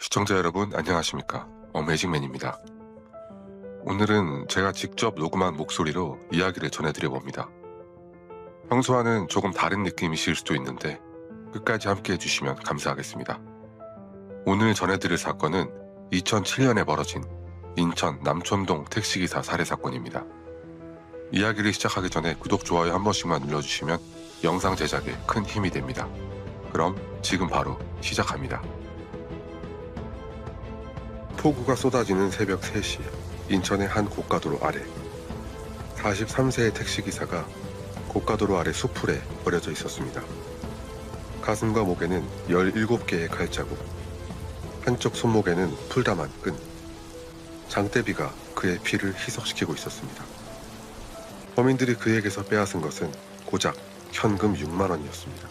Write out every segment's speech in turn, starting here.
시청자 여러분 안녕하십니까? 어메이징맨입니다. 오늘은 제가 직접 녹음한 목소리로 이야기를 전해드려 봅니다. 평소와는 조금 다른 느낌이실 수도 있는데 끝까지 함께 해주시면 감사하겠습니다. 오늘 전해드릴 사건은 2007년에 벌어진 인천 남촌동 택시기사 살해 사건입니다. 이야기를 시작하기 전에 구독, 좋아요 한 번씩만 눌러주시면 영상 제작에 큰 힘이 됩니다. 그럼 지금 바로 시작합니다. 폭우가 쏟아지는 새벽 3시, 인천의 한 고가도로 아래 43세의 택시기사가 고가도로 아래 수풀에 버려져 있었습니다. 가슴과 목에는 17개의 칼자국, 한쪽 손목에는 풀다만 끈, 장대비가 그의 피를 희석시키고 있었습니다. 범인들이 그에게서 빼앗은 것은 고작 현금 6만 원이었습니다.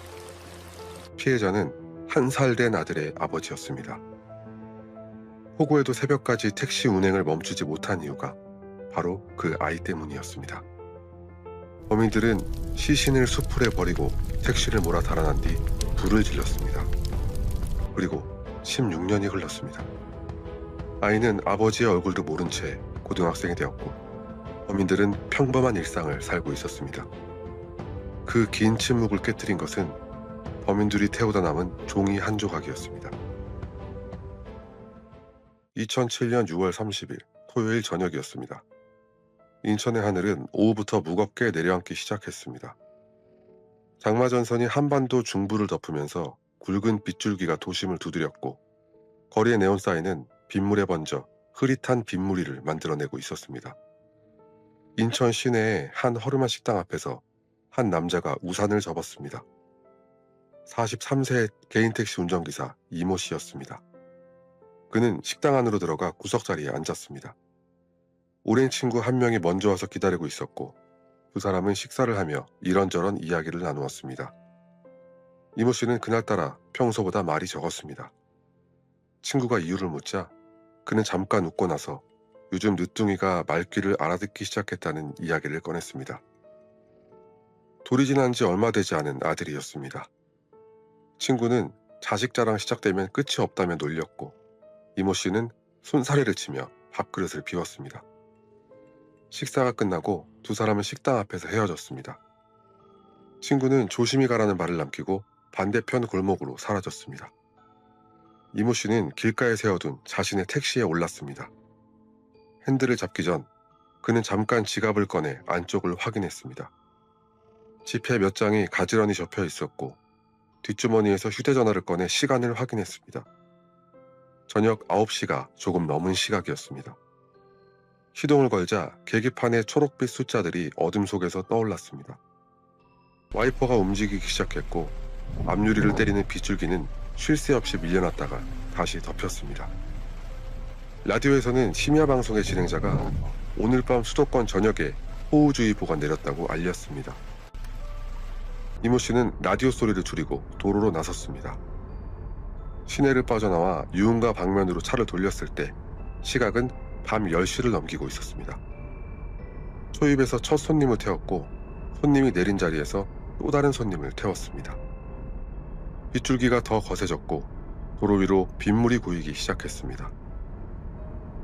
피해자는 1살 된 아들의 아버지였습니다. 폭우에도 새벽까지 택시 운행을 멈추지 못한 이유가 바로 그 아이 때문이었습니다. 범인들은 시신을 수풀에 버리고 택시를 몰아 달아난 뒤 불을 질렀습니다. 그리고 16년이 흘렀습니다. 아이는 아버지의 얼굴도 모른 채 고등학생이 되었고 범인들은 평범한 일상을 살고 있었습니다. 그 긴 침묵을 깨뜨린 것은 범인들이 태우다 남은 종이 한 조각이었습니다. 2007년 6월 30일 토요일 저녁이었습니다. 인천의 하늘은 오후부터 무겁게 내려앉기 시작했습니다. 장마전선이 한반도 중부를 덮으면서 굵은 빗줄기가 도심을 두드렸고 거리의 네온사인은 빗물에 번져 흐릿한 빗무리를 만들어내고 있었습니다. 인천 시내의 한 허름한 식당 앞에서 한 남자가 우산을 접었습니다. 43세의 개인택시 운전기사 이모 씨였습니다. 그는 식당 안으로 들어가 구석자리에 앉았습니다. 오랜 친구 한 명이 먼저 와서 기다리고 있었고 두 사람은 식사를 하며 이런저런 이야기를 나누었습니다. 이모 씨는 그날따라 평소보다 말이 적었습니다. 친구가 이유를 묻자 그는 잠깐 웃고 나서 요즘 늦둥이가 말귀를 알아듣기 시작했다는 이야기를 꺼냈습니다. 돌이 지난 지 얼마 되지 않은 아들이었습니다. 친구는 자식 자랑 시작되면 끝이 없다며 놀렸고 이모 씨는 손사래를 치며 밥그릇을 비웠습니다. 식사가 끝나고 두 사람은 식당 앞에서 헤어졌습니다. 친구는 조심히 가라는 말을 남기고 반대편 골목으로 사라졌습니다. 이모 씨는 길가에 세워둔 자신의 택시에 올랐습니다. 핸들을 잡기 전 그는 잠깐 지갑을 꺼내 안쪽을 확인했습니다. 지폐 몇 장이 가지런히 접혀 있었고 뒷주머니에서 휴대전화를 꺼내 시간을 확인했습니다. 저녁 9시가 조금 넘은 시각이었습니다. 시동을 걸자 계기판의 초록빛 숫자들이 어둠 속에서 떠올랐습니다. 와이퍼가 움직이기 시작했고 앞유리를 때리는 빗줄기는 쉴 새 없이 밀려났다가 다시 덮였습니다. 라디오에서는 심야 방송의 진행자가 오늘 밤 수도권 전역에 호우주의보가 내렸다고 알렸습니다. 이모 씨는 라디오 소리를 줄이고 도로로 나섰습니다. 시내를 빠져나와 유흥가 방면으로 차를 돌렸을 때 시각은 밤 10시를 넘기고 있었습니다. 초입에서 첫 손님을 태웠고 손님이 내린 자리에서 또 다른 손님을 태웠습니다. 빗줄기가 더 거세졌고 도로 위로 빗물이 고이기 시작했습니다.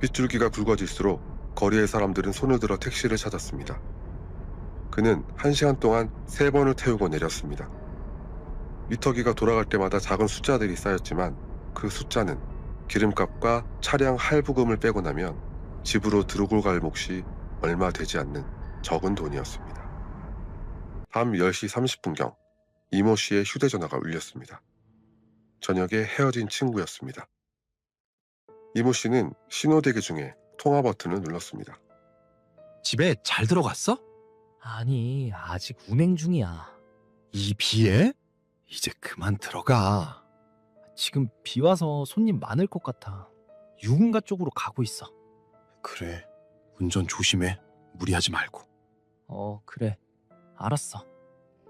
빗줄기가 굵어질수록 거리의 사람들은 손을 들어 택시를 찾았습니다. 그는 1시간 동안 3번을 태우고 내렸습니다. 미터기가 돌아갈 때마다 작은 숫자들이 쌓였지만 그 숫자는 기름값과 차량 할부금을 빼고 나면 집으로 들고 갈 몫이 얼마 되지 않는 적은 돈이었습니다. 밤 10시 30분경 이모 씨의 휴대전화가 울렸습니다. 저녁에 헤어진 친구였습니다. 이모 씨는 신호대기 중에 통화 버튼을 눌렀습니다. 집에 잘 들어갔어? 아니, 아직 운행 중이야. 이 비에? 이제 그만 들어가. 지금 비 와서 손님 많을 것 같아. 유흥가 쪽으로 가고 있어. 그래, 운전 조심해. 무리하지 말고. 그래. 알았어.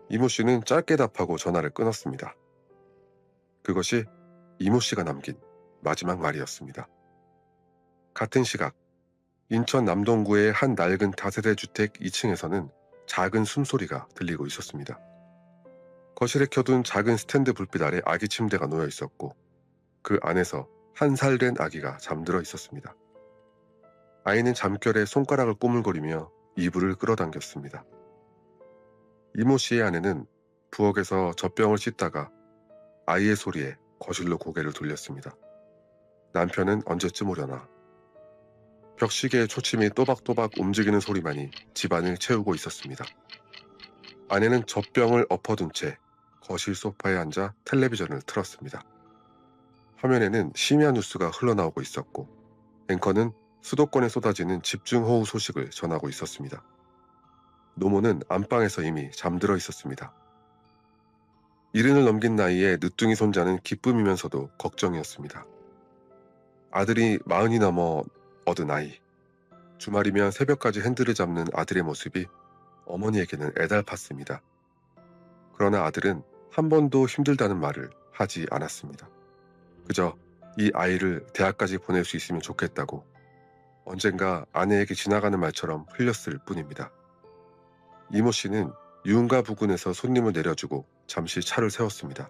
이모 씨는 짧게 답하고 전화를 끊었습니다. 그것이 이모 씨가 남긴 마지막 말이었습니다. 같은 시각 인천 남동구의 한 낡은 다세대 주택 2층에서는 작은 숨소리가 들리고 있었습니다. 거실에 켜둔 작은 스탠드 불빛 아래 아기 침대가 놓여 있었고 그 안에서 1살 된 아기가 잠들어 있었습니다. 아이는 잠결에 손가락을 꼬물거리며 이불을 끌어당겼습니다. 이모 씨의 아내는 부엌에서 젖병을 씻다가 아이의 소리에 거실로 고개를 돌렸습니다. 남편은 언제쯤 오려나. 벽시계의 초침이 또박또박 움직이는 소리만이 집안을 채우고 있었습니다. 아내는 젖병을 엎어둔 채 거실 소파에 앉아 텔레비전을 틀었습니다. 화면에는 심야 뉴스가 흘러나오고 있었고 앵커는 수도권에 쏟아지는 집중호우 소식을 전하고 있었습니다. 노모는 안방에서 이미 잠들어 있었습니다. 70을 넘긴 나이에 늦둥이 손자는 기쁨이면서도 걱정이었습니다. 아들이 40이 넘어 얻은 아이. 주말이면 새벽까지 핸들을 잡는 아들의 모습이 어머니에게는 애달팠습니다. 그러나 아들은 한 번도 힘들다는 말을 하지 않았습니다. 그저 이 아이를 대학까지 보낼 수 있으면 좋겠다고 언젠가 아내에게 지나가는 말처럼 흘렸을 뿐입니다. 이모 씨는 유흥가 부근에서 손님을 내려주고 잠시 차를 세웠습니다.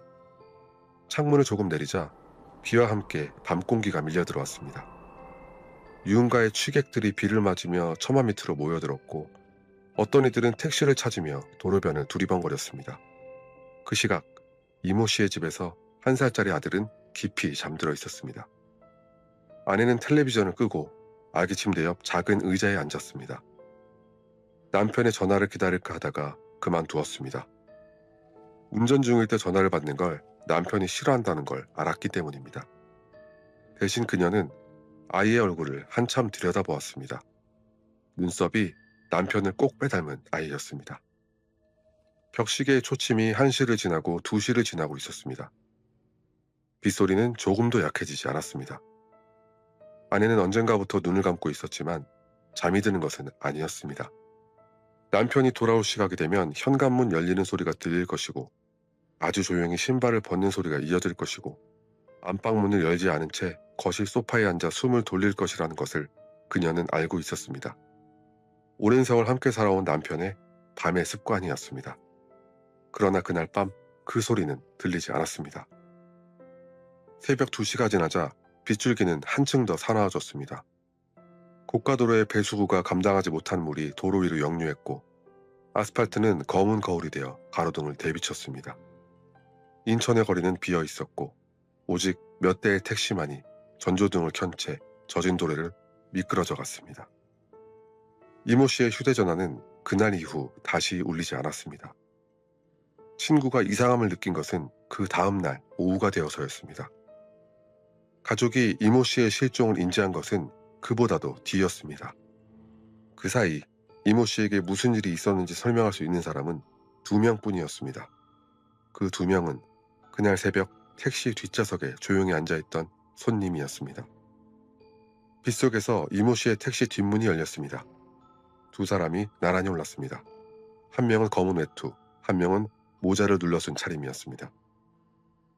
창문을 조금 내리자 비와 함께 밤 공기가 밀려 들어왔습니다. 유흥가의 취객들이 비를 맞으며 처마 밑으로 모여들었고 어떤 이들은 택시를 찾으며 도로변을 두리번거렸습니다. 그 시각 이모 씨의 집에서 1살짜리 아들은 깊이 잠들어 있었습니다. 아내는 텔레비전을 끄고 아기 침대 옆 작은 의자에 앉았습니다. 남편의 전화를 기다릴까 하다가 그만두었습니다. 운전 중일 때 전화를 받는 걸 남편이 싫어한다는 걸 알았기 때문입니다. 대신 그녀는 아이의 얼굴을 한참 들여다보았습니다. 눈썹이 남편을 꼭 빼닮은 아이였습니다. 벽시계의 초침이 1시를 지나고 2시를 지나고 있었습니다. 빗소리는 조금도 약해지지 않았습니다. 아내는 언젠가부터 눈을 감고 있었지만 잠이 드는 것은 아니었습니다. 남편이 돌아올 시각이 되면 현관문 열리는 소리가 들릴 것이고 아주 조용히 신발을 벗는 소리가 이어질 것이고 안방문을 열지 않은 채 거실 소파에 앉아 숨을 돌릴 것이라는 것을 그녀는 알고 있었습니다. 오랜 세월 함께 살아온 남편의 밤의 습관이었습니다. 그러나 그날 밤 그 소리는 들리지 않았습니다. 새벽 2시가 지나자 빗줄기는 한층 더 사나워졌습니다. 고가도로의 배수구가 감당하지 못한 물이 도로 위로 역류했고 아스팔트는 검은 거울이 되어 가로등을 대비쳤습니다. 인천의 거리는 비어 있었고 오직 몇 대의 택시만이 전조등을 켠 채 젖은 도로를 미끄러져 갔습니다. 이모 씨의 휴대전화는 그날 이후 다시 울리지 않았습니다. 친구가 이상함을 느낀 것은 그 다음 날 오후가 되어서였습니다. 가족이 이모 씨의 실종을 인지한 것은 그보다도 뒤였습니다. 그 사이 이모 씨에게 무슨 일이 있었는지 설명할 수 있는 사람은 2명뿐이었습니다. 그 2명은 그날 새벽 택시 뒷좌석에 조용히 앉아있던 손님이었습니다. 빗속에서 이모 씨의 택시 뒷문이 열렸습니다. 2 사람이 나란히 올랐습니다. 한 명은 검은 외투, 한 명은 모자를 눌러 쓴 차림이었습니다.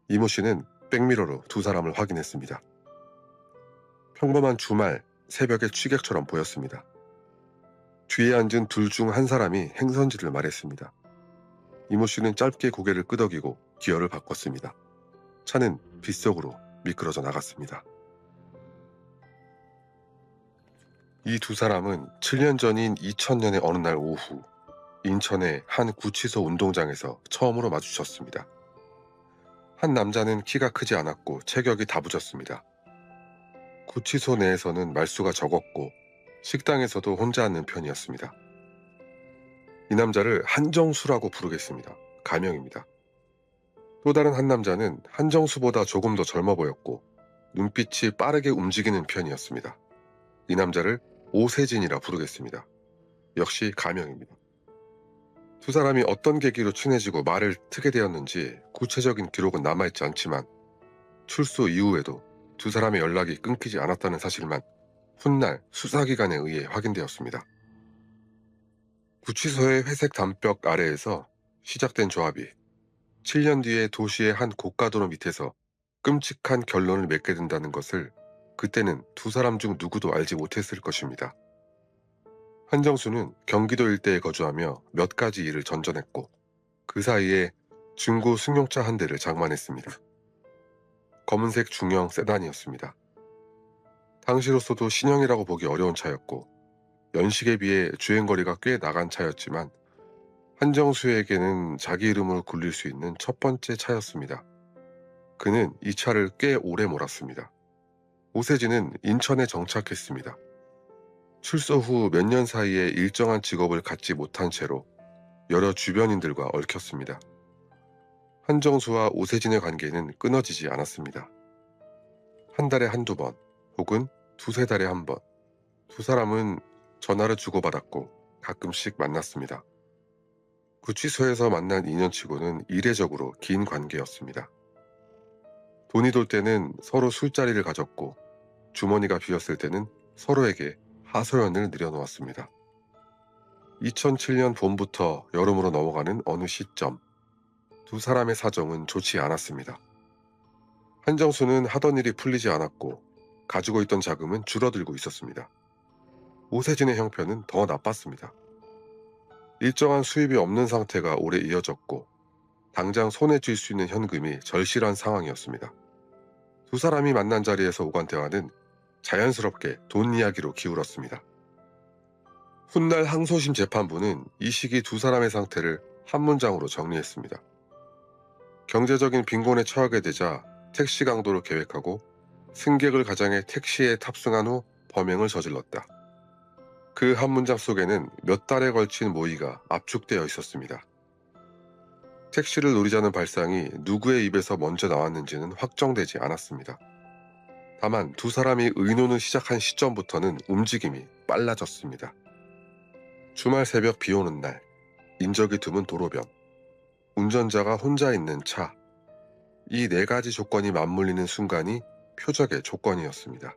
이모 씨는 백미러로 2 사람을 확인했습니다. 평범한 주말 새벽의 취객처럼 보였습니다. 뒤에 앉은 둘 중 한 사람이 행선지를 말했습니다. 이모 씨는 짧게 고개를 끄덕이고 기어를 바꿨습니다. 차는 빗속으로 미끄러져 나갔습니다. 이 2 사람은 7년 전인 2000년의 어느 날 오후 인천의 한 구치소 운동장에서 처음으로 마주쳤습니다. 한 남자는 키가 크지 않았고 체격이 다부졌습니다. 구치소 내에서는 말수가 적었고 식당에서도 혼자 앉는 편이었습니다. 이 남자를 한정수라고 부르겠습니다. 가명입니다. 또 다른 한 남자는 한정수보다 조금 더 젊어 보였고 눈빛이 빠르게 움직이는 편이었습니다. 이 남자를 오세진이라 부르겠습니다. 역시 가명입니다. 2 사람이 어떤 계기로 친해지고 말을 트게 되었는지 구체적인 기록은 남아있지 않지만 출소 이후에도 2 사람의 연락이 끊기지 않았다는 사실만 훗날 수사기관에 의해 확인되었습니다. 구치소의 회색 담벽 아래에서 시작된 조합이 7년 뒤에 도시의 한 고가도로 밑에서 끔찍한 결론을 맺게 된다는 것을 그때는 2 사람 중 누구도 알지 못했을 것입니다. 한정수는 경기도 일대에 거주하며 몇 가지 일을 전전했고 그 사이에 중고 승용차 한 대를 장만했습니다. 검은색 중형 세단이었습니다. 당시로서도 신형이라고 보기 어려운 차였고 연식에 비해 주행거리가 꽤 나간 차였지만 한정수에게는 자기 이름으로 굴릴 수 있는 첫 번째 차였습니다. 그는 이 차를 꽤 오래 몰았습니다. 오세진은 인천에 정착했습니다. 출소 후 몇 년 사이에 일정한 직업을 갖지 못한 채로 여러 주변인들과 얽혔습니다. 한정수와 오세진의 관계는 끊어지지 않았습니다. 한 달에 한두 번, 혹은 두세 달에 한 번, 두 사람은 전화를 주고받았고 가끔씩 만났습니다. 구치소에서 만난 인연치고는 이례적으로 긴 관계였습니다. 돈이 돌 때는 서로 술자리를 가졌고 주머니가 비었을 때는 서로에게 하소연을 내려놓았습니다. 2007년 봄부터 여름으로 넘어가는 어느 시점, 두 사람의 사정은 좋지 않았습니다. 한정수는 하던 일이 풀리지 않았고 가지고 있던 자금은 줄어들고 있었습니다. 오세진의 형편은 더 나빴습니다. 일정한 수입이 없는 상태가 오래 이어졌고 당장 손에 쥘 수 있는 현금이 절실한 상황이었습니다. 두 사람이 만난 자리에서 오간 대화는 자연스럽게 돈 이야기로 기울었습니다. 훗날 항소심 재판부는 이 시기 두 사람의 상태를 한 문장으로 정리했습니다. 경제적인 빈곤에 처하게 되자 택시 강도를 계획하고 승객을 가장해 택시에 탑승한 후 범행을 저질렀다. 그 한 문장 속에는 몇 달에 걸친 모의가 압축되어 있었습니다. 택시를 노리자는 발상이 누구의 입에서 먼저 나왔는지는 확정되지 않았습니다. 다만 두 사람이 의논을 시작한 시점부터는 움직임이 빨라졌습니다. 주말 새벽 비 오는 날, 인적이 드문 도로변, 운전자가 혼자 있는 차, 이 네 가지 조건이 맞물리는 순간이 표적의 조건이었습니다.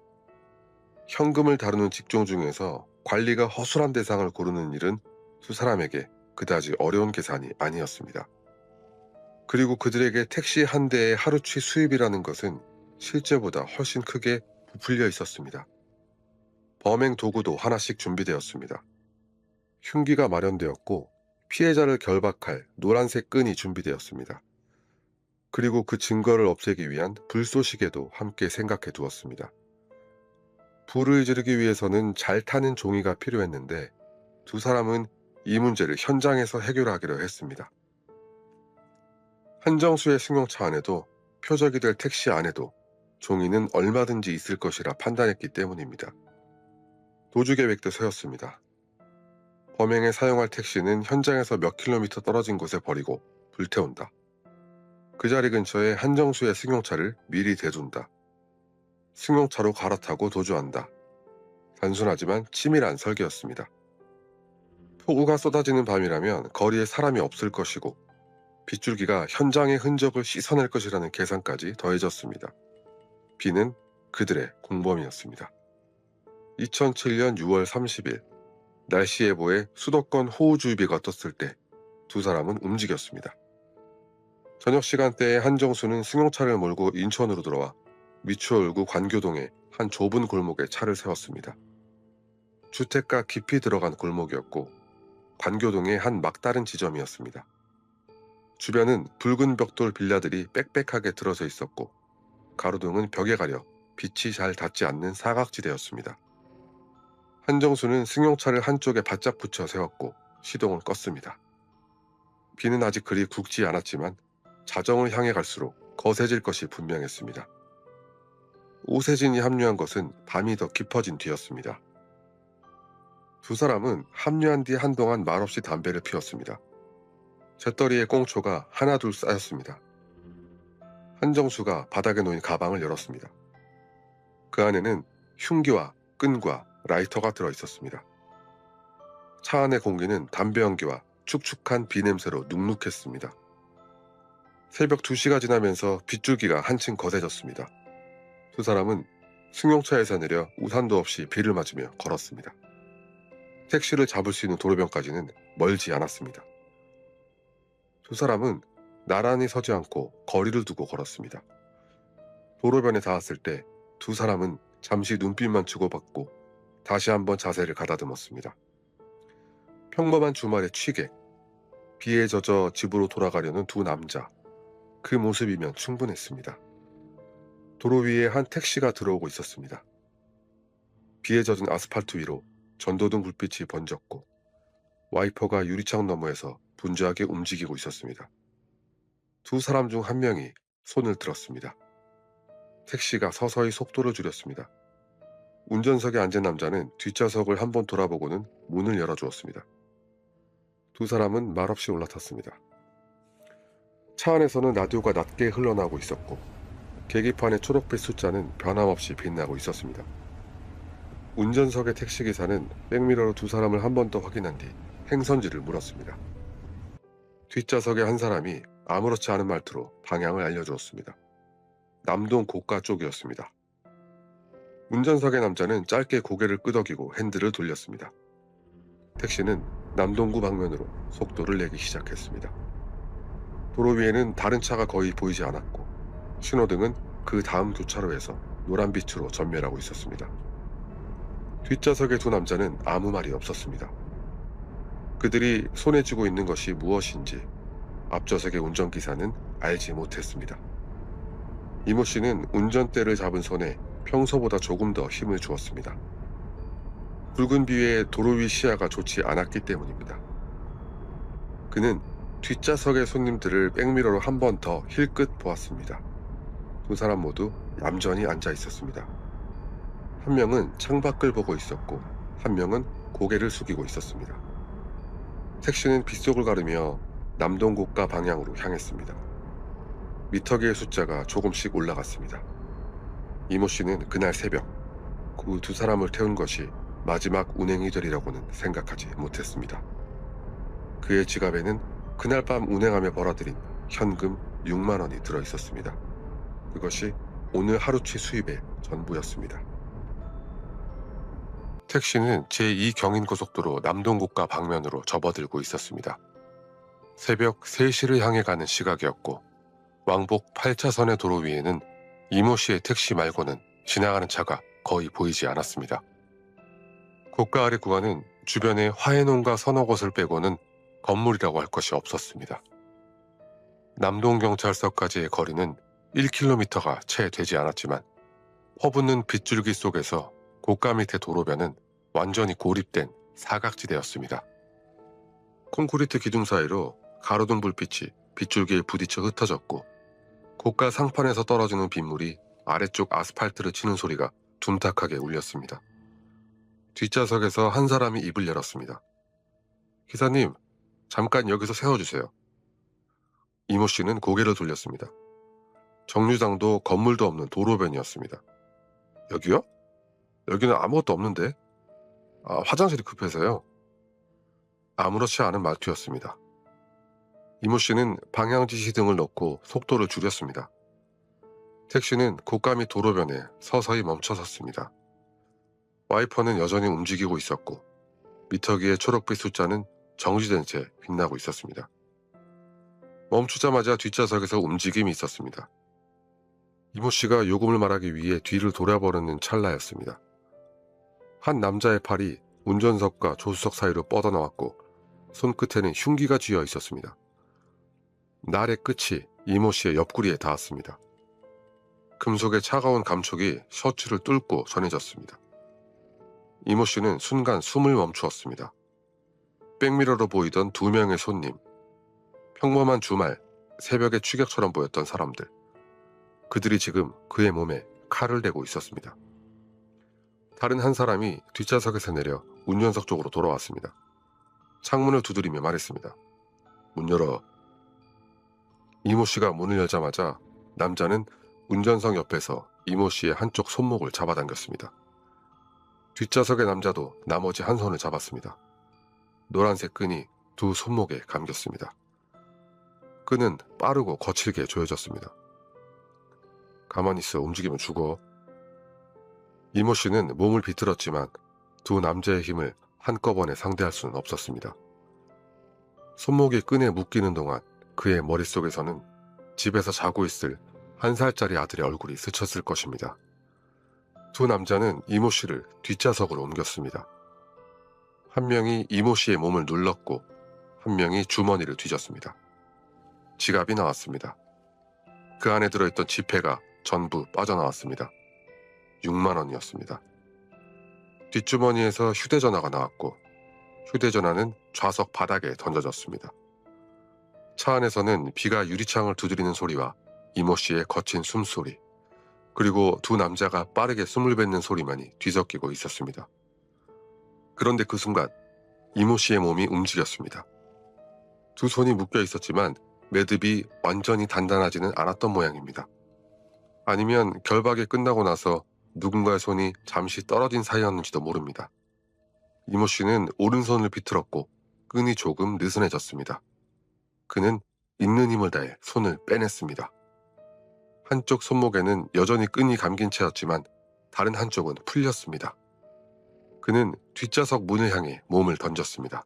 현금을 다루는 직종 중에서 관리가 허술한 대상을 고르는 일은 두 사람에게 그다지 어려운 계산이 아니었습니다. 그리고 그들에게 택시 한 대의 하루치 수입이라는 것은 실제보다 훨씬 크게 부풀려 있었습니다. 범행 도구도 하나씩 준비되었습니다. 흉기가 마련되었고 피해자를 결박할 노란색 끈이 준비되었습니다. 그리고 그 증거를 없애기 위한 불쏘시개도 함께 생각해 두었습니다. 불을 지르기 위해서는 잘 타는 종이가 필요했는데 두 사람은 이 문제를 현장에서 해결하기로 했습니다. 한정수의 승용차 안에도 표적이 될 택시 안에도 종이는 얼마든지 있을 것이라 판단했기 때문입니다. 도주 계획도 세웠습니다. 범행에 사용할 택시는 현장에서 몇 킬로미터 떨어진 곳에 버리고 불태운다. 그 자리 근처에 한정수의 승용차를 미리 대둔다. 승용차로 갈아타고 도주한다. 단순하지만 치밀한 설계였습니다. 폭우가 쏟아지는 밤이라면 거리에 사람이 없을 것이고 빗줄기가 현장의 흔적을 씻어낼 것이라는 계산까지 더해졌습니다. 비는 그들의 공범이었습니다. 2007년 6월 30일 날씨 예보에 수도권 호우주의비가 떴을 때 두 사람은 움직였습니다. 저녁 시간대에 한정수는 승용차를 몰고 인천으로 들어와 미추홀구 관교동의 한 좁은 골목에 차를 세웠습니다. 주택가 깊이 들어간 골목이었고 관교동의 한 막다른 지점이었습니다. 주변은 붉은 벽돌 빌라들이 빽빽하게 들어서 있었고 가로등은 벽에 가려 빛이 잘 닿지 않는 사각지대였습니다. 한정수는 승용차를 한쪽에 바짝 붙여 세웠고 시동을 껐습니다. 비는 아직 그리 굵지 않았지만 자정을 향해 갈수록 거세질 것이 분명했습니다. 오세진이 합류한 것은 밤이 더 깊어진 뒤였습니다. 두 사람은 합류한 뒤 한동안 말없이 담배를 피웠습니다. 재떨이에 꽁초가 하나둘 쌓였습니다. 한정수가 바닥에 놓인 가방을 열었습니다. 그 안에는 흉기와 끈과 라이터가 들어있었습니다. 차 안의 공기는 담배 연기와 축축한 비 냄새로 눅눅했습니다. 새벽 2시가 지나면서 빗줄기가 한층 거세졌습니다. 두 사람은 승용차에서 내려 우산도 없이 비를 맞으며 걸었습니다. 택시를 잡을 수 있는 도로변까지는 멀지 않았습니다. 두 사람은 나란히 서지 않고 거리를 두고 걸었습니다. 도로변에 닿았을 때 두 사람은 잠시 눈빛만 주고받고 다시 한번 자세를 가다듬었습니다. 평범한 주말의 취객, 비에 젖어 집으로 돌아가려는 두 남자, 그 모습이면 충분했습니다. 도로 위에 한 택시가 들어오고 있었습니다. 비에 젖은 아스팔트 위로 전도등 불빛이 번졌고 와이퍼가 유리창 너머에서 분주하게 움직이고 있었습니다. 두 사람 중 한 명이 손을 들었습니다. 택시가 서서히 속도를 줄였습니다. 운전석에 앉은 남자는 뒷좌석을 한번 돌아보고는 문을 열어주었습니다. 두 사람은 말없이 올라탔습니다. 차 안에서는 라디오가 낮게 흘러나오고 있었고 계기판의 초록빛 숫자는 변함없이 빛나고 있었습니다. 운전석의 택시기사는 백미러로 두 사람을 한 번 더 확인한 뒤 행선지를 물었습니다. 뒷좌석의 한 사람이 아무렇지 않은 말투로 방향을 알려주었습니다. 남동 고가 쪽이었습니다. 운전석의 남자는 짧게 고개를 끄덕이고 핸들을 돌렸습니다. 택시는 남동구 방면으로 속도를 내기 시작했습니다. 도로 위에는 다른 차가 거의 보이지 않았고 신호등은 그 다음 교차로에서 노란빛으로 전멸하고 있었습니다. 뒷좌석의 두 남자는 아무 말이 없었습니다. 그들이 손에 쥐고 있는 것이 무엇인지 앞좌석의 운전기사는 알지 못했습니다. 이모 씨는 운전대를 잡은 손에 평소보다 조금 더 힘을 주었습니다. 붉은 비에 도로 위 시야가 좋지 않았기 때문입니다. 그는 뒷좌석의 손님들을 백미러로 한 번 더 힐끗 보았습니다. 두 사람 모두 얌전히 앉아 있었습니다. 한 명은 창밖을 보고 있었고 한 명은 고개를 숙이고 있었습니다. 택시는 빗속을 가르며 남동고가 방향으로 향했습니다. 미터기의 숫자가 조금씩 올라갔습니다. 이모 씨는 그날 새벽 그 두 사람을 태운 것이 마지막 운행이 되리라고는 생각하지 못했습니다. 그의 지갑에는 그날 밤 운행하며 벌어들인 현금 6만 원이 들어있었습니다. 그것이 오늘 하루치 수입의 전부였습니다. 택시는 제2경인고속도로 남동고가 방면으로 접어들고 있었습니다. 새벽 3시를 향해 가는 시각이었고 왕복 8차선의 도로 위에는 이모 씨의 택시 말고는 지나가는 차가 거의 보이지 않았습니다. 고가 아래 구간은 주변에 화해농가 서너 곳을 빼고는 건물이라고 할 것이 없었습니다. 남동경찰서까지의 거리는 1km가 채 되지 않았지만 퍼붓는 빗줄기 속에서 고가 밑의 도로변은 완전히 고립된 사각지대였습니다. 콘크리트 기둥 사이로 가로등 불빛이 빗줄기에 부딪혀 흩어졌고 고가 상판에서 떨어지는 빗물이 아래쪽 아스팔트를 치는 소리가 둔탁하게 울렸습니다. 뒷좌석에서 한 사람이 입을 열었습니다. 기사님, 잠깐 여기서 세워주세요. 이모 씨는 고개를 돌렸습니다. 정류장도 건물도 없는 도로변이었습니다. 여기요? 여기는 아무것도 없는데? 화장실이 급해서요. 아무렇지 않은 말투였습니다. 이모 씨는 방향지시 등을 넣고 속도를 줄였습니다. 택시는 고가 및 도로변에 서서히 멈춰 섰습니다. 와이퍼는 여전히 움직이고 있었고 미터기의 초록빛 숫자는 정지된 채 빛나고 있었습니다. 멈추자마자 뒷좌석에서 움직임이 있었습니다. 이모 씨가 요금을 말하기 위해 뒤를 돌아보려는 찰나였습니다. 한 남자의 팔이 운전석과 조수석 사이로 뻗어나왔고 손끝에는 흉기가 쥐어 있었습니다. 날의 끝이 이모 씨의 옆구리에 닿았습니다. 금속의 차가운 감촉이 셔츠를 뚫고 전해졌습니다. 이모 씨는 순간 숨을 멈추었습니다. 백미러로 보이던 두 명의 손님, 평범한 주말, 새벽의 추격처럼 보였던 사람들, 그들이 지금 그의 몸에 칼을 대고 있었습니다. 다른 한 사람이 뒷좌석에서 내려 운전석 쪽으로 돌아왔습니다. 창문을 두드리며 말했습니다. 문 열어. 이모 씨가 문을 열자마자 남자는 운전석 옆에서 이모 씨의 한쪽 손목을 잡아당겼습니다. 뒷좌석의 남자도 나머지 한 손을 잡았습니다. 노란색 끈이 두 손목에 감겼습니다. 끈은 빠르고 거칠게 조여졌습니다. 가만히 있어, 움직이면 죽어. 이모 씨는 몸을 비틀었지만 두 남자의 힘을 한꺼번에 상대할 수는 없었습니다. 손목이 끈에 묶이는 동안 그의 머릿속에서는 집에서 자고 있을 1살짜리 아들의 얼굴이 스쳤을 것입니다. 두 남자는 이모 씨를 뒷좌석으로 옮겼습니다. 한 명이 이모 씨의 몸을 눌렀고 한 명이 주머니를 뒤졌습니다. 지갑이 나왔습니다. 그 안에 들어있던 지폐가 전부 빠져나왔습니다. 6만 원이었습니다. 뒷주머니에서 휴대전화가 나왔고 휴대전화는 좌석 바닥에 던져졌습니다. 차 안에서는 비가 유리창을 두드리는 소리와 이모 씨의 거친 숨소리, 그리고 두 남자가 빠르게 숨을 뱉는 소리만이 뒤섞이고 있었습니다. 그런데 그 순간 이모 씨의 몸이 움직였습니다. 두 손이 묶여 있었지만 매듭이 완전히 단단하지는 않았던 모양입니다. 아니면 결박이 끝나고 나서 누군가의 손이 잠시 떨어진 사이였는지도 모릅니다. 이모 씨는 오른손을 비틀었고 끈이 조금 느슨해졌습니다. 그는 있는 힘을 다해 손을 빼냈습니다. 한쪽 손목에는 여전히 끈이 감긴 채였지만 다른 한쪽은 풀렸습니다. 그는 뒷좌석 문을 향해 몸을 던졌습니다.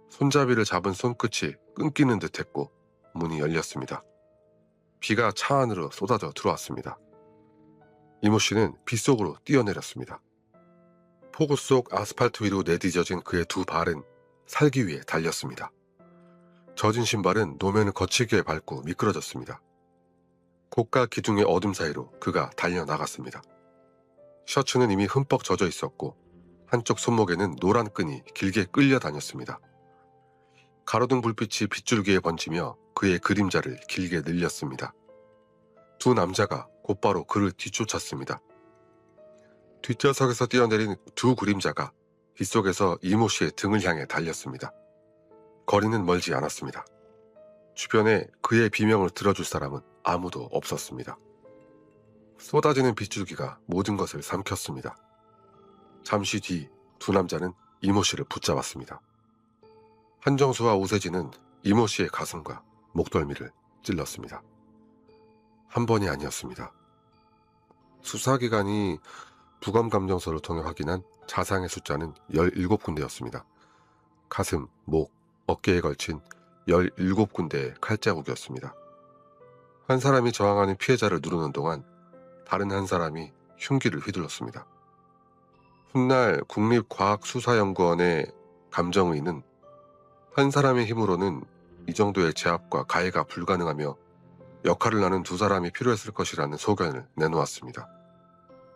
손잡이를 잡은 손끝이 끊기는 듯했고 문이 열렸습니다. 비가 차 안으로 쏟아져 들어왔습니다. 이모 씨는 빗속으로 뛰어내렸습니다. 폭우 속 아스팔트 위로 내디뎌진 그의 두 발은 살기 위해 달렸습니다. 젖은 신발은 노면을 거칠게 밟고 미끄러졌습니다. 고가 기둥의 어둠 사이로 그가 달려나갔습니다. 셔츠는 이미 흠뻑 젖어 있었고 한쪽 손목에는 노란 끈이 길게 끌려 다녔습니다. 가로등 불빛이 빗줄기에 번지며 그의 그림자를 길게 늘렸습니다. 두 남자가 곧바로 그를 뒤쫓았습니다. 뒷좌석에서 뛰어내린 두 그림자가 빗속에서 이모 씨의 등을 향해 달렸습니다. 거리는 멀지 않았습니다. 주변에 그의 비명을 들어줄 사람은 아무도 없었습니다. 쏟아지는 빗줄기가 모든 것을 삼켰습니다. 잠시 뒤 두 남자는 이모 씨를 붙잡았습니다. 한정수와 오세진은 이모 씨의 가슴과 목덜미를 찔렀습니다. 한 번이 아니었습니다. 수사기관이 부검감정서를 통해 확인한 자상의 숫자는 17군데였습니다. 가슴, 목, 어깨에 걸친 17군데의 칼자국이었습니다. 한 사람이 저항하는 피해자를 누르는 동안 다른 한 사람이 흉기를 휘둘렀습니다. 훗날 국립과학수사연구원의 감정의는 한 사람의 힘으로는 이 정도의 제압과 가해가 불가능하며 역할을 나눈 두 사람이 필요했을 것이라는 소견을 내놓았습니다.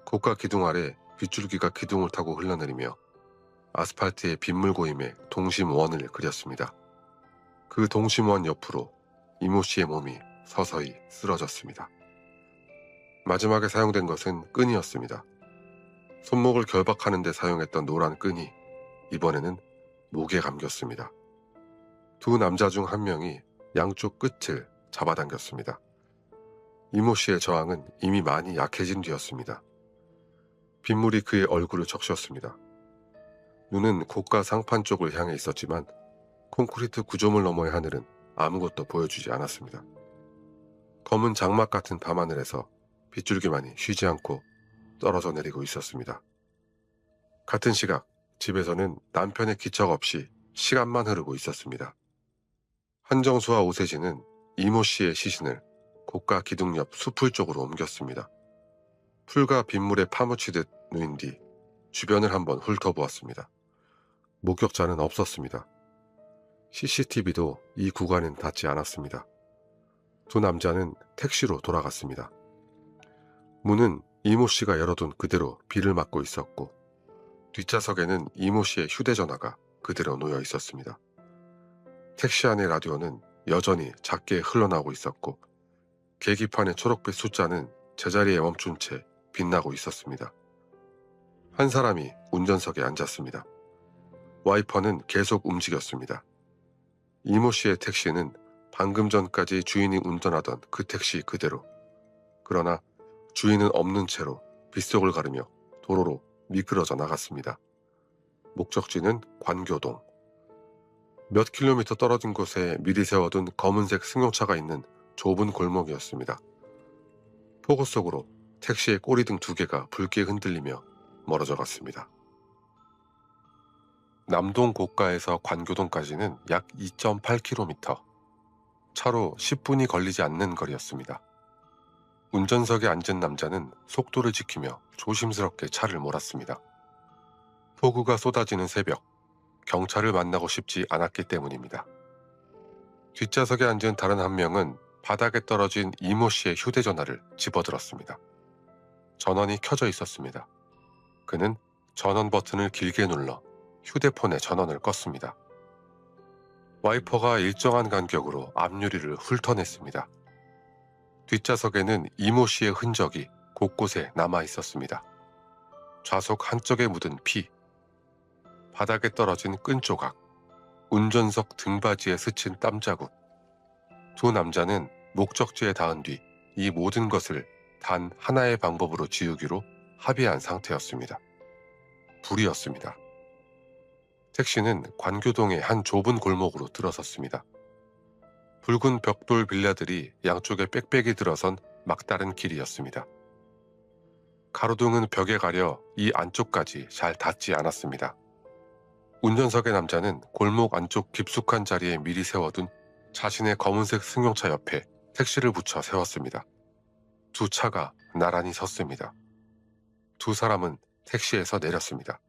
고가 기둥 아래 빗줄기가 기둥을 타고 흘러내리며 아스팔트의 빗물고임에 동심원을 그렸습니다. 그 동심원 옆으로 이모 씨의 몸이 서서히 쓰러졌습니다. 마지막에 사용된 것은 끈이었습니다. 손목을 결박하는 데 사용했던 노란 끈이 이번에는 목에 감겼습니다. 두 남자 중 한 명이 양쪽 끝을 잡아당겼습니다. 이모 씨의 저항은 이미 많이 약해진 뒤였습니다. 빗물이 그의 얼굴을 적셨습니다. 눈은 고가 상판 쪽을 향해 있었지만 콘크리트 구조물 너머의 하늘은 아무것도 보여주지 않았습니다. 검은 장막 같은 밤하늘에서 빗줄기만이 쉬지 않고 떨어져 내리고 있었습니다. 같은 시각 집에서는 남편의 기척 없이 시간만 흐르고 있었습니다. 한정수와 오세진은 이모 씨의 시신을 고가 기둥 옆 수풀 쪽으로 옮겼습니다. 풀과 빗물에 파묻히듯 누인 뒤 주변을 한번 훑어보았습니다. 목격자는 없었습니다. CCTV도 이 구간엔 닿지 않았습니다. 두 남자는 택시로 돌아갔습니다. 문은 이모 씨가 열어둔 그대로 비를 맞고 있었고 뒷좌석에는 이모 씨의 휴대전화가 그대로 놓여 있었습니다. 택시 안의 라디오는 여전히 작게 흘러나오고 있었고 계기판의 초록빛 숫자는 제자리에 멈춘 채 빛나고 있었습니다. 한 사람이 운전석에 앉았습니다. 와이퍼는 계속 움직였습니다. 이모 씨의 택시는 방금 전까지 주인이 운전하던 그 택시 그대로, 그러나 주인은 없는 채로 빗속을 가르며 도로로 미끄러져 나갔습니다. 목적지는 관교동. 몇 킬로미터 떨어진 곳에 미리 세워둔 검은색 승용차가 있는 좁은 골목이었습니다. 폭우 속으로 택시의 꼬리등 2개가 붉게 흔들리며 멀어져 갔습니다. 남동 고가에서 관교동까지는 약 2.8km, 차로 10분이 걸리지 않는 거리였습니다. 운전석에 앉은 남자는 속도를 지키며 조심스럽게 차를 몰았습니다. 폭우가 쏟아지는 새벽, 경찰을 만나고 싶지 않았기 때문입니다. 뒷좌석에 앉은 다른 한 명은 바닥에 떨어진 이모 씨의 휴대전화를 집어들었습니다. 전원이 켜져 있었습니다. 그는 전원 버튼을 길게 눌러 휴대폰의 전원을 껐습니다. 와이퍼가 일정한 간격으로 앞유리를 훑어냈습니다. 뒷좌석에는 이모 씨의 흔적이 곳곳에 남아 있었습니다. 좌석 한쪽에 묻은 피, 바닥에 떨어진 끈 조각, 운전석 등받이에 스친 땀 자국. 두 남자는 목적지에 닿은 뒤 이 모든 것을 단 하나의 방법으로 지우기로 합의한 상태였습니다. 불이었습니다. 택시는 관교동의 한 좁은 골목으로 들어섰습니다. 붉은 벽돌 빌라들이 양쪽에 빽빽이 들어선 막다른 길이었습니다. 가로등은 벽에 가려 이 안쪽까지 잘 닿지 않았습니다. 운전석의 남자는 골목 안쪽 깊숙한 자리에 미리 세워둔 자신의 검은색 승용차 옆에 택시를 붙여 세웠습니다. 두 차가 나란히 섰습니다. 두 사람은 택시에서 내렸습니다.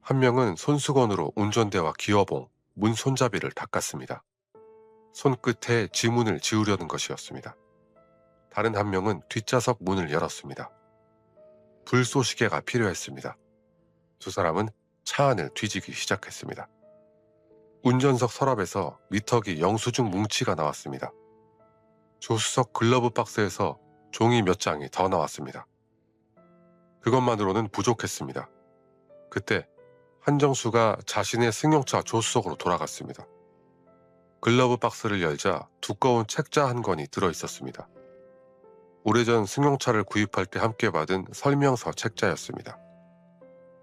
한 명은 손수건으로 운전대와 기어봉, 문 손잡이를 닦았습니다. 손끝에 지문을 지우려는 것이었습니다. 다른 한 명은 뒷좌석 문을 열었습니다. 불쏘시개가 필요했습니다. 두 사람은 차 안을 뒤지기 시작했습니다. 운전석 서랍에서 미터기 영수증 뭉치가 나왔습니다. 조수석 글러브 박스에서 종이 몇 장이 더 나왔습니다. 그것만으로는 부족했습니다. 그때 한정수가 자신의 승용차 조수석으로 돌아갔습니다. 글러브 박스를 열자 두꺼운 책자 한 권이 들어있었습니다. 오래전 승용차를 구입할 때 함께 받은 설명서 책자였습니다.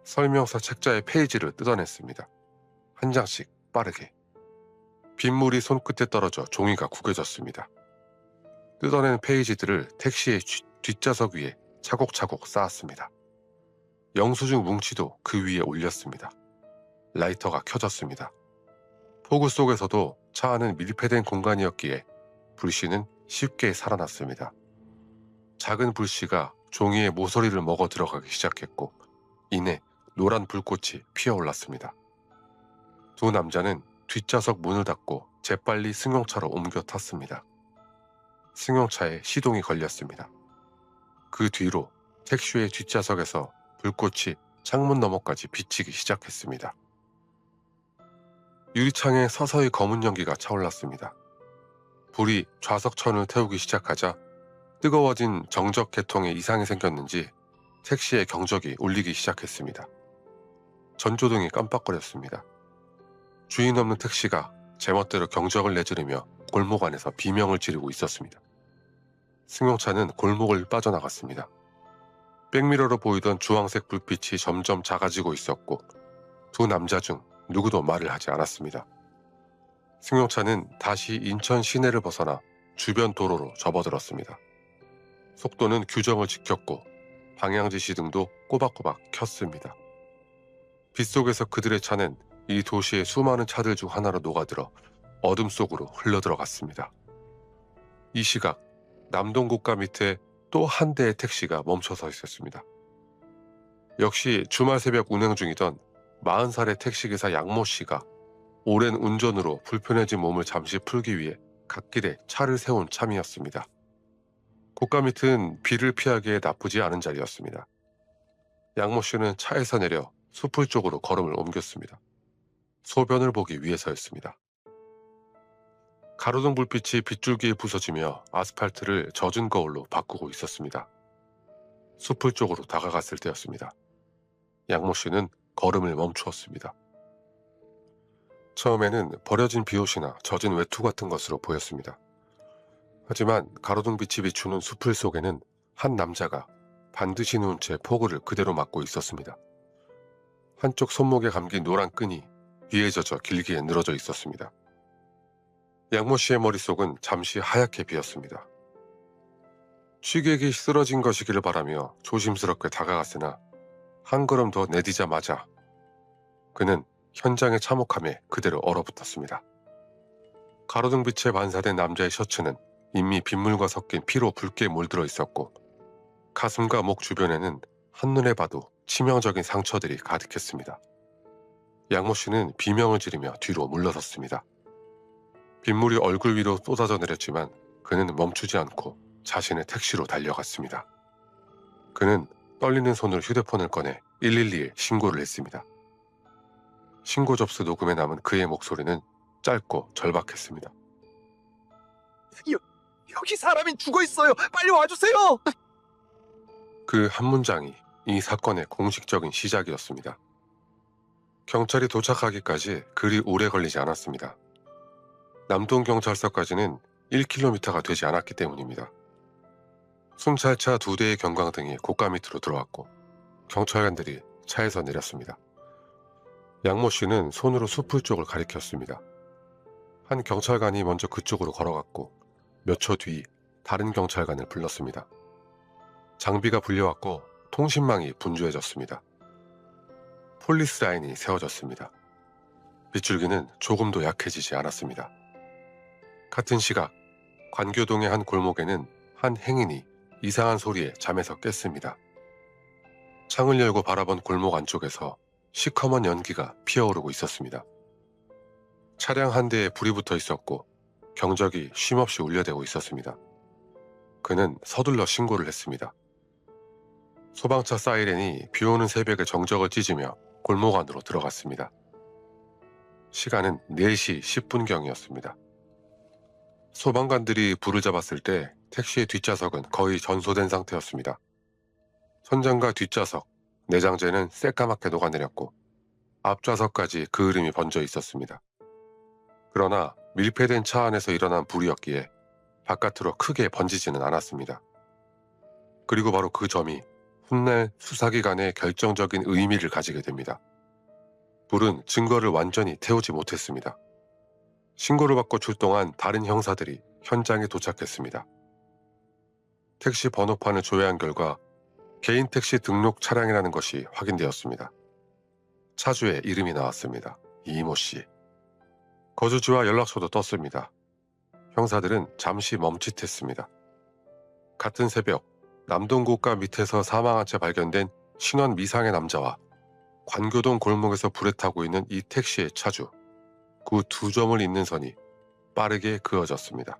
설명서 책자의 페이지를 뜯어냈습니다. 한 장씩 빠르게. 빗물이 손끝에 떨어져 종이가 구겨졌습니다. 뜯어낸 페이지들을 택시의 뒷좌석 위에 차곡차곡 쌓았습니다. 영수증 뭉치도 그 위에 올렸습니다. 라이터가 켜졌습니다. 폭우 속에서도 차 안은 밀폐된 공간이었기에 불씨는 쉽게 살아났습니다. 작은 불씨가 종이의 모서리를 먹어 들어가기 시작했고 이내 노란 불꽃이 피어올랐습니다. 두 남자는 뒷좌석 문을 닫고 재빨리 승용차로 옮겨 탔습니다. 승용차에 시동이 걸렸습니다. 그 뒤로 택시의 뒷좌석에서 불꽃이 창문 너머까지 비치기 시작했습니다. 유리창에 서서히 검은 연기가 차올랐습니다. 불이 좌석천을 태우기 시작하자 뜨거워진 정적 계통에 이상이 생겼는지 택시의 경적이 울리기 시작했습니다. 전조등이 깜빡거렸습니다. 주인 없는 택시가 제멋대로 경적을 내지르며 골목 안에서 비명을 지르고 있었습니다. 승용차는 골목을 빠져나갔습니다. 백미러로 보이던 주황색 불빛이 점점 작아지고 있었고 두 남자 중 누구도 말을 하지 않았습니다. 승용차는 다시 인천 시내를 벗어나 주변 도로로 접어들었습니다. 속도는 규정을 지켰고 방향지시등도 꼬박꼬박 켰습니다. 빗속에서 그들의 차는 이 도시의 수많은 차들 중 하나로 녹아들어 어둠 속으로 흘러들어갔습니다. 이 시각 남동고가 밑에 또 한 대의 택시가 멈춰서 있었습니다. 역시 주말 새벽 운행 중이던 40살의 택시기사 양모 씨가 오랜 운전으로 불편해진 몸을 잠시 풀기 위해 갓길에 차를 세운 참이었습니다. 고가 밑은 비를 피하기에 나쁘지 않은 자리였습니다. 양모 씨는 차에서 내려 숲을 쪽으로 걸음을 옮겼습니다. 소변을 보기 위해서였습니다. 가로등 불빛이 빗줄기에 부서지며 아스팔트를 젖은 거울로 바꾸고 있었습니다. 숲을 쪽으로 다가갔을 때였습니다. 양모 씨는 걸음을 멈추었습니다. 처음에는 버려진 비옷이나 젖은 외투 같은 것으로 보였습니다. 하지만 가로등 빛이 비추는 숲을 속에는 한 남자가 반드시 누운 채 포구를 그대로 맞고 있었습니다. 한쪽 손목에 감긴 노란 끈이 비에 젖어 길게 늘어져 있었습니다. 양모 씨의 머릿속은 잠시 하얗게 비었습니다. 취객이 쓰러진 것이기를 바라며 조심스럽게 다가갔으나 한 걸음 더 내디자마자 그는 현장의 참혹함에 그대로 얼어붙었습니다. 가로등빛에 반사된 남자의 셔츠는 이미 빗물과 섞인 피로 붉게 물들어 있었고 가슴과 목 주변에는 한눈에 봐도 치명적인 상처들이 가득했습니다. 양모 씨는 비명을 지르며 뒤로 물러섰습니다. 빗물이 얼굴 위로 쏟아져 내렸지만 그는 멈추지 않고 자신의 택시로 달려갔습니다. 그는 떨리는 손으로 휴대폰을 꺼내 112에 신고를 했습니다. 신고 접수 녹음에 남은 그의 목소리는 짧고 절박했습니다. 여기 사람이 죽어 있어요. 빨리 와주세요. 그 한 문장이 이 사건의 공식적인 시작이었습니다. 경찰이 도착하기까지 그리 오래 걸리지 않았습니다. 남동경찰서까지는 1km가 되지 않았기 때문입니다. 순찰차 2대의 경광등이 고가 밑으로 들어왔고 경찰관들이 차에서 내렸습니다. 양모 씨는 손으로 숲을 쪽을 가리켰습니다. 한 경찰관이 먼저 그쪽으로 걸어갔고 몇 초 뒤 다른 경찰관을 불렀습니다. 장비가 불려왔고 통신망이 분주해졌습니다. 폴리스 라인이 세워졌습니다. 빗줄기는 조금도 약해지지 않았습니다. 같은 시각 관교동의 한 골목에는 한 행인이 이상한 소리에 잠에서 깼습니다. 창을 열고 바라본 골목 안쪽에서 시커먼 연기가 피어오르고 있었습니다. 차량 한 대에 불이 붙어 있었고 경적이 쉼없이 울려대고 있었습니다. 그는 서둘러 신고를 했습니다. 소방차 사이렌이 비오는 새벽의 정적을 찢으며 골목 안으로 들어갔습니다. 시간은 4시 10분경이었습니다. 소방관들이 불을 잡았을 때 택시의 뒷좌석은 거의 전소된 상태였습니다. 선장과 뒷좌석, 내장재는 새까맣게 녹아내렸고 앞좌석까지 그을음이 번져 있었습니다. 그러나 밀폐된 차 안에서 일어난 불이었기에 바깥으로 크게 번지지는 않았습니다. 그리고 바로 그 점이 훗날 수사기관에 결정적인 의미를 가지게 됩니다. 불은 증거를 완전히 태우지 못했습니다. 신고를 받고 출동한 다른 형사들이 현장에 도착했습니다. 택시 번호판을 조회한 결과 개인 택시 등록 차량이라는 것이 확인되었습니다. 차주의 이름이 나왔습니다. 이모 씨. 거주지와 연락처도 떴습니다. 형사들은 잠시 멈칫했습니다. 같은 새벽 남동고가 밑에서 사망한 채 발견된 신원 미상의 남자와 관교동 골목에서 불에 타고 있는 이 택시의 차주, 그 2점을 잇는 선이 빠르게 그어졌습니다.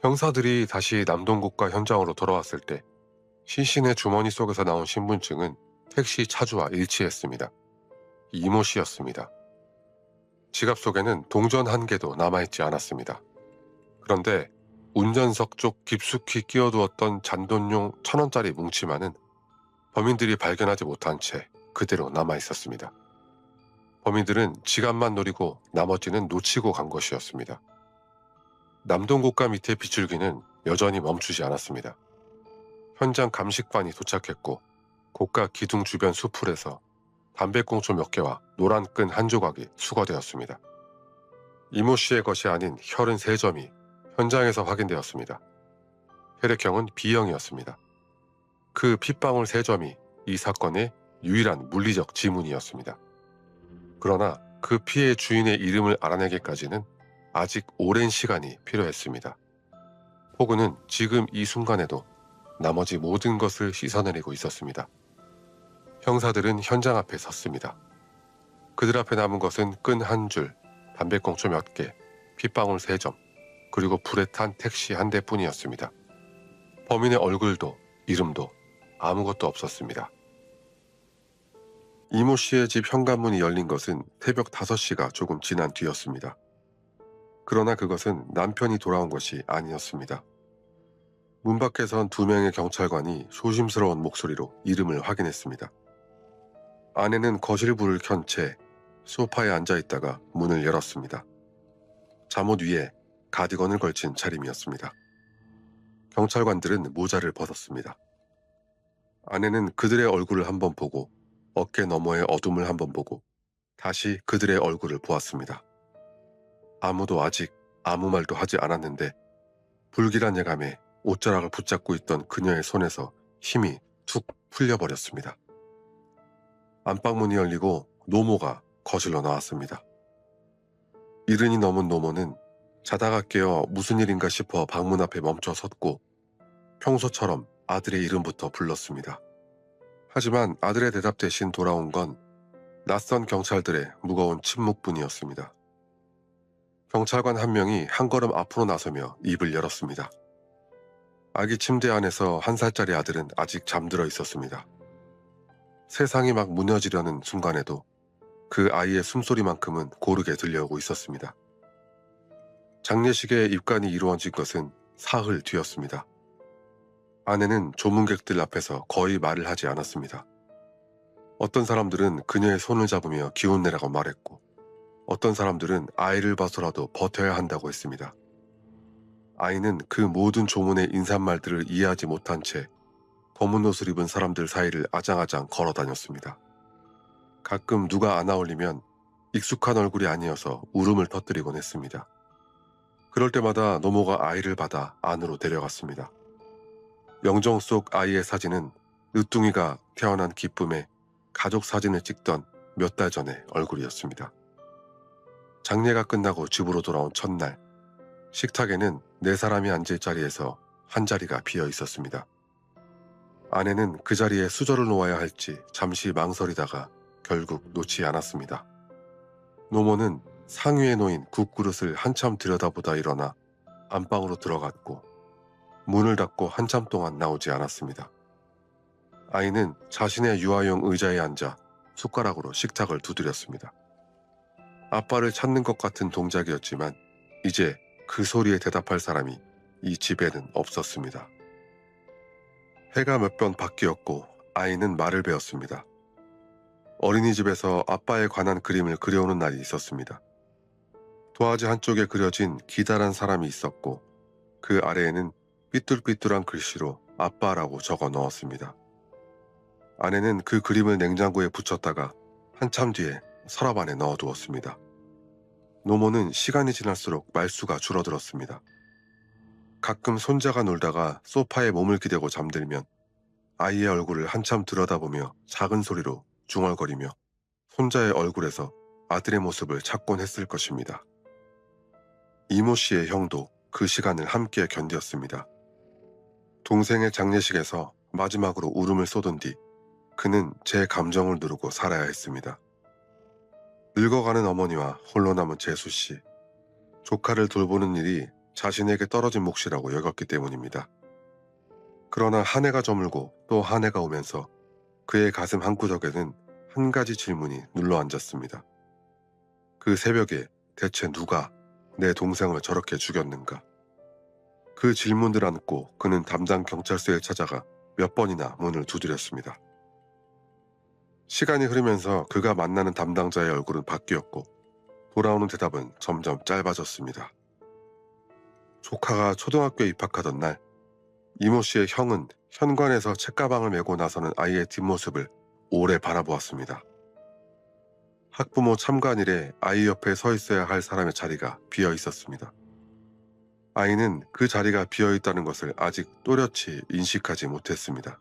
형사들이 다시 남동고가 현장으로 돌아왔을 때 시신의 주머니 속에서 나온 신분증은 택시 차주와 일치했습니다. 이모 씨였습니다. 지갑 속에는 동전 1개도 남아있지 않았습니다. 그런데 운전석 쪽 깊숙이 끼워두었던 잔돈용 1,000원짜리 뭉치만은 범인들이 발견하지 못한 채 그대로 남아있었습니다. 범인들은 지갑만 노리고 나머지는 놓치고 간 것이었습니다. 남동고가 밑의 빗줄기는 여전히 멈추지 않았습니다. 현장 감식반이 도착했고 고가 기둥 주변 수풀에서 담배꽁초 몇 개와 노란 끈 한 조각이 수거되었습니다. 이모 씨의 것이 아닌 혈흔 3점이 현장에서 확인되었습니다. 혈액형은 B형이었습니다. 그 핏방울 3점이 이 사건의 유일한 물리적 지문이었습니다. 그러나 그 피해 주인의 이름을 알아내기까지는 아직 오랜 시간이 필요했습니다. 포그는 지금 이 순간에도 나머지 모든 것을 씻어내리고 있었습니다. 형사들은 현장 앞에 섰습니다. 그들 앞에 남은 것은 끈 1줄, 담배꽁초 몇 개, 핏방울 3점, 그리고 불에 탄 택시 1대뿐이었습니다. 범인의 얼굴도 이름도 아무것도 없었습니다. 이모 씨의 집 현관문이 열린 것은 새벽 5시가 조금 지난 뒤였습니다. 그러나 그것은 남편이 돌아온 것이 아니었습니다. 문 밖에선 2명의 경찰관이 조심스러운 목소리로 이름을 확인했습니다. 아내는 거실 불을 켠 채 소파에 앉아 있다가 문을 열었습니다. 잠옷 위에 가디건을 걸친 차림이었습니다. 경찰관들은 모자를 벗었습니다. 아내는 그들의 얼굴을 한번 보고 어깨 너머의 어둠을 한번 보고 다시 그들의 얼굴을 보았습니다. 아무도 아직 아무 말도 하지 않았는데 불길한 예감에 옷자락을 붙잡고 있던 그녀의 손에서 힘이 툭 풀려버렸습니다. 안방문이 열리고 노모가 거실로 나왔습니다. 70이 넘은 노모는 자다가 깨어 무슨 일인가 싶어 방문 앞에 멈춰 섰고 평소처럼 아들의 이름부터 불렀습니다. 하지만 아들의 대답 대신 돌아온 건 낯선 경찰들의 무거운 침묵뿐이었습니다. 경찰관 한 명이 한 걸음 앞으로 나서며 입을 열었습니다. 아기 침대 안에서 1살짜리 아들은 아직 잠들어 있었습니다. 세상이 막 무너지려는 순간에도 그 아이의 숨소리만큼은 고르게 들려오고 있었습니다. 장례식의 입관이 이루어진 것은 사흘 뒤였습니다. 아내는 조문객들 앞에서 거의 말을 하지 않았습니다. 어떤 사람들은 그녀의 손을 잡으며 기운내라고 말했고, 어떤 사람들은 아이를 봐서라도 버텨야 한다고 했습니다. 아이는 그 모든 조문의 인사말들을 이해하지 못한 채 검은 옷을 입은 사람들 사이를 아장아장 걸어 다녔습니다. 가끔 누가 안 어울리면 익숙한 얼굴이 아니어서 울음을 터뜨리곤 했습니다. 그럴 때마다 노모가 아이를 받아 안으로 데려갔습니다. 영정 속 아이의 사진은 늦둥이가 태어난 기쁨에 가족 사진을 찍던 몇 달 전의 얼굴이었습니다. 장례가 끝나고 집으로 돌아온 첫날, 식탁에는 4사람이 앉을 자리에서 한 자리가 비어 있었습니다. 아내는 그 자리에 수저를 놓아야 할지 잠시 망설이다가 결국 놓지 않았습니다. 노모는 상위에 놓인 국그릇을 한참 들여다보다 일어나 안방으로 들어갔고 문을 닫고 한참 동안 나오지 않았습니다. 아이는 자신의 유아용 의자에 앉아 숟가락으로 식탁을 두드렸습니다. 아빠를 찾는 것 같은 동작이었지만 이제 그 소리에 대답할 사람이 이 집에는 없었습니다. 해가 몇 번 바뀌었고 아이는 말을 배웠습니다. 어린이집에서 아빠에 관한 그림을 그려오는 날이 있었습니다. 도화지 한쪽에 그려진 기다란 사람이 있었고 그 아래에는 삐뚤삐뚤한 글씨로 아빠라고 적어 넣었습니다. 아내는 그 그림을 냉장고에 붙였다가 한참 뒤에 서랍 안에 넣어두었습니다. 노모는 시간이 지날수록 말수가 줄어들었습니다. 가끔 손자가 놀다가 소파에 몸을 기대고 잠들면 아이의 얼굴을 한참 들여다보며 작은 소리로 중얼거리며 손자의 얼굴에서 아들의 모습을 찾곤 했을 것입니다. 이모 씨의 형도 그 시간을 함께 견뎠습니다. 동생의 장례식에서 마지막으로 울음을 쏟은 뒤 그는 제 감정을 누르고 살아야 했습니다. 늙어가는 어머니와 홀로 남은 재수 씨, 조카를 돌보는 일이 자신에게 떨어진 몫이라고 여겼기 때문입니다. 그러나 한 해가 저물고 또 한 해가 오면서 그의 가슴 한구석에는 한 가지 질문이 눌러앉았습니다. 그 새벽에 대체 누가 내 동생을 저렇게 죽였는가? 그 질문을 안고 그는 담당 경찰서에 찾아가 몇 번이나 문을 두드렸습니다. 시간이 흐르면서 그가 만나는 담당자의 얼굴은 바뀌었고 돌아오는 대답은 점점 짧아졌습니다. 조카가 초등학교에 입학하던 날 이모 씨의 형은 현관에서 책가방을 메고 나서는 아이의 뒷모습을 오래 바라보았습니다. 학부모 참관일에 아이 옆에 서 있어야 할 사람의 자리가 비어 있었습니다. 아이는 그 자리가 비어 있다는 것을 아직 또렷이 인식하지 못했습니다.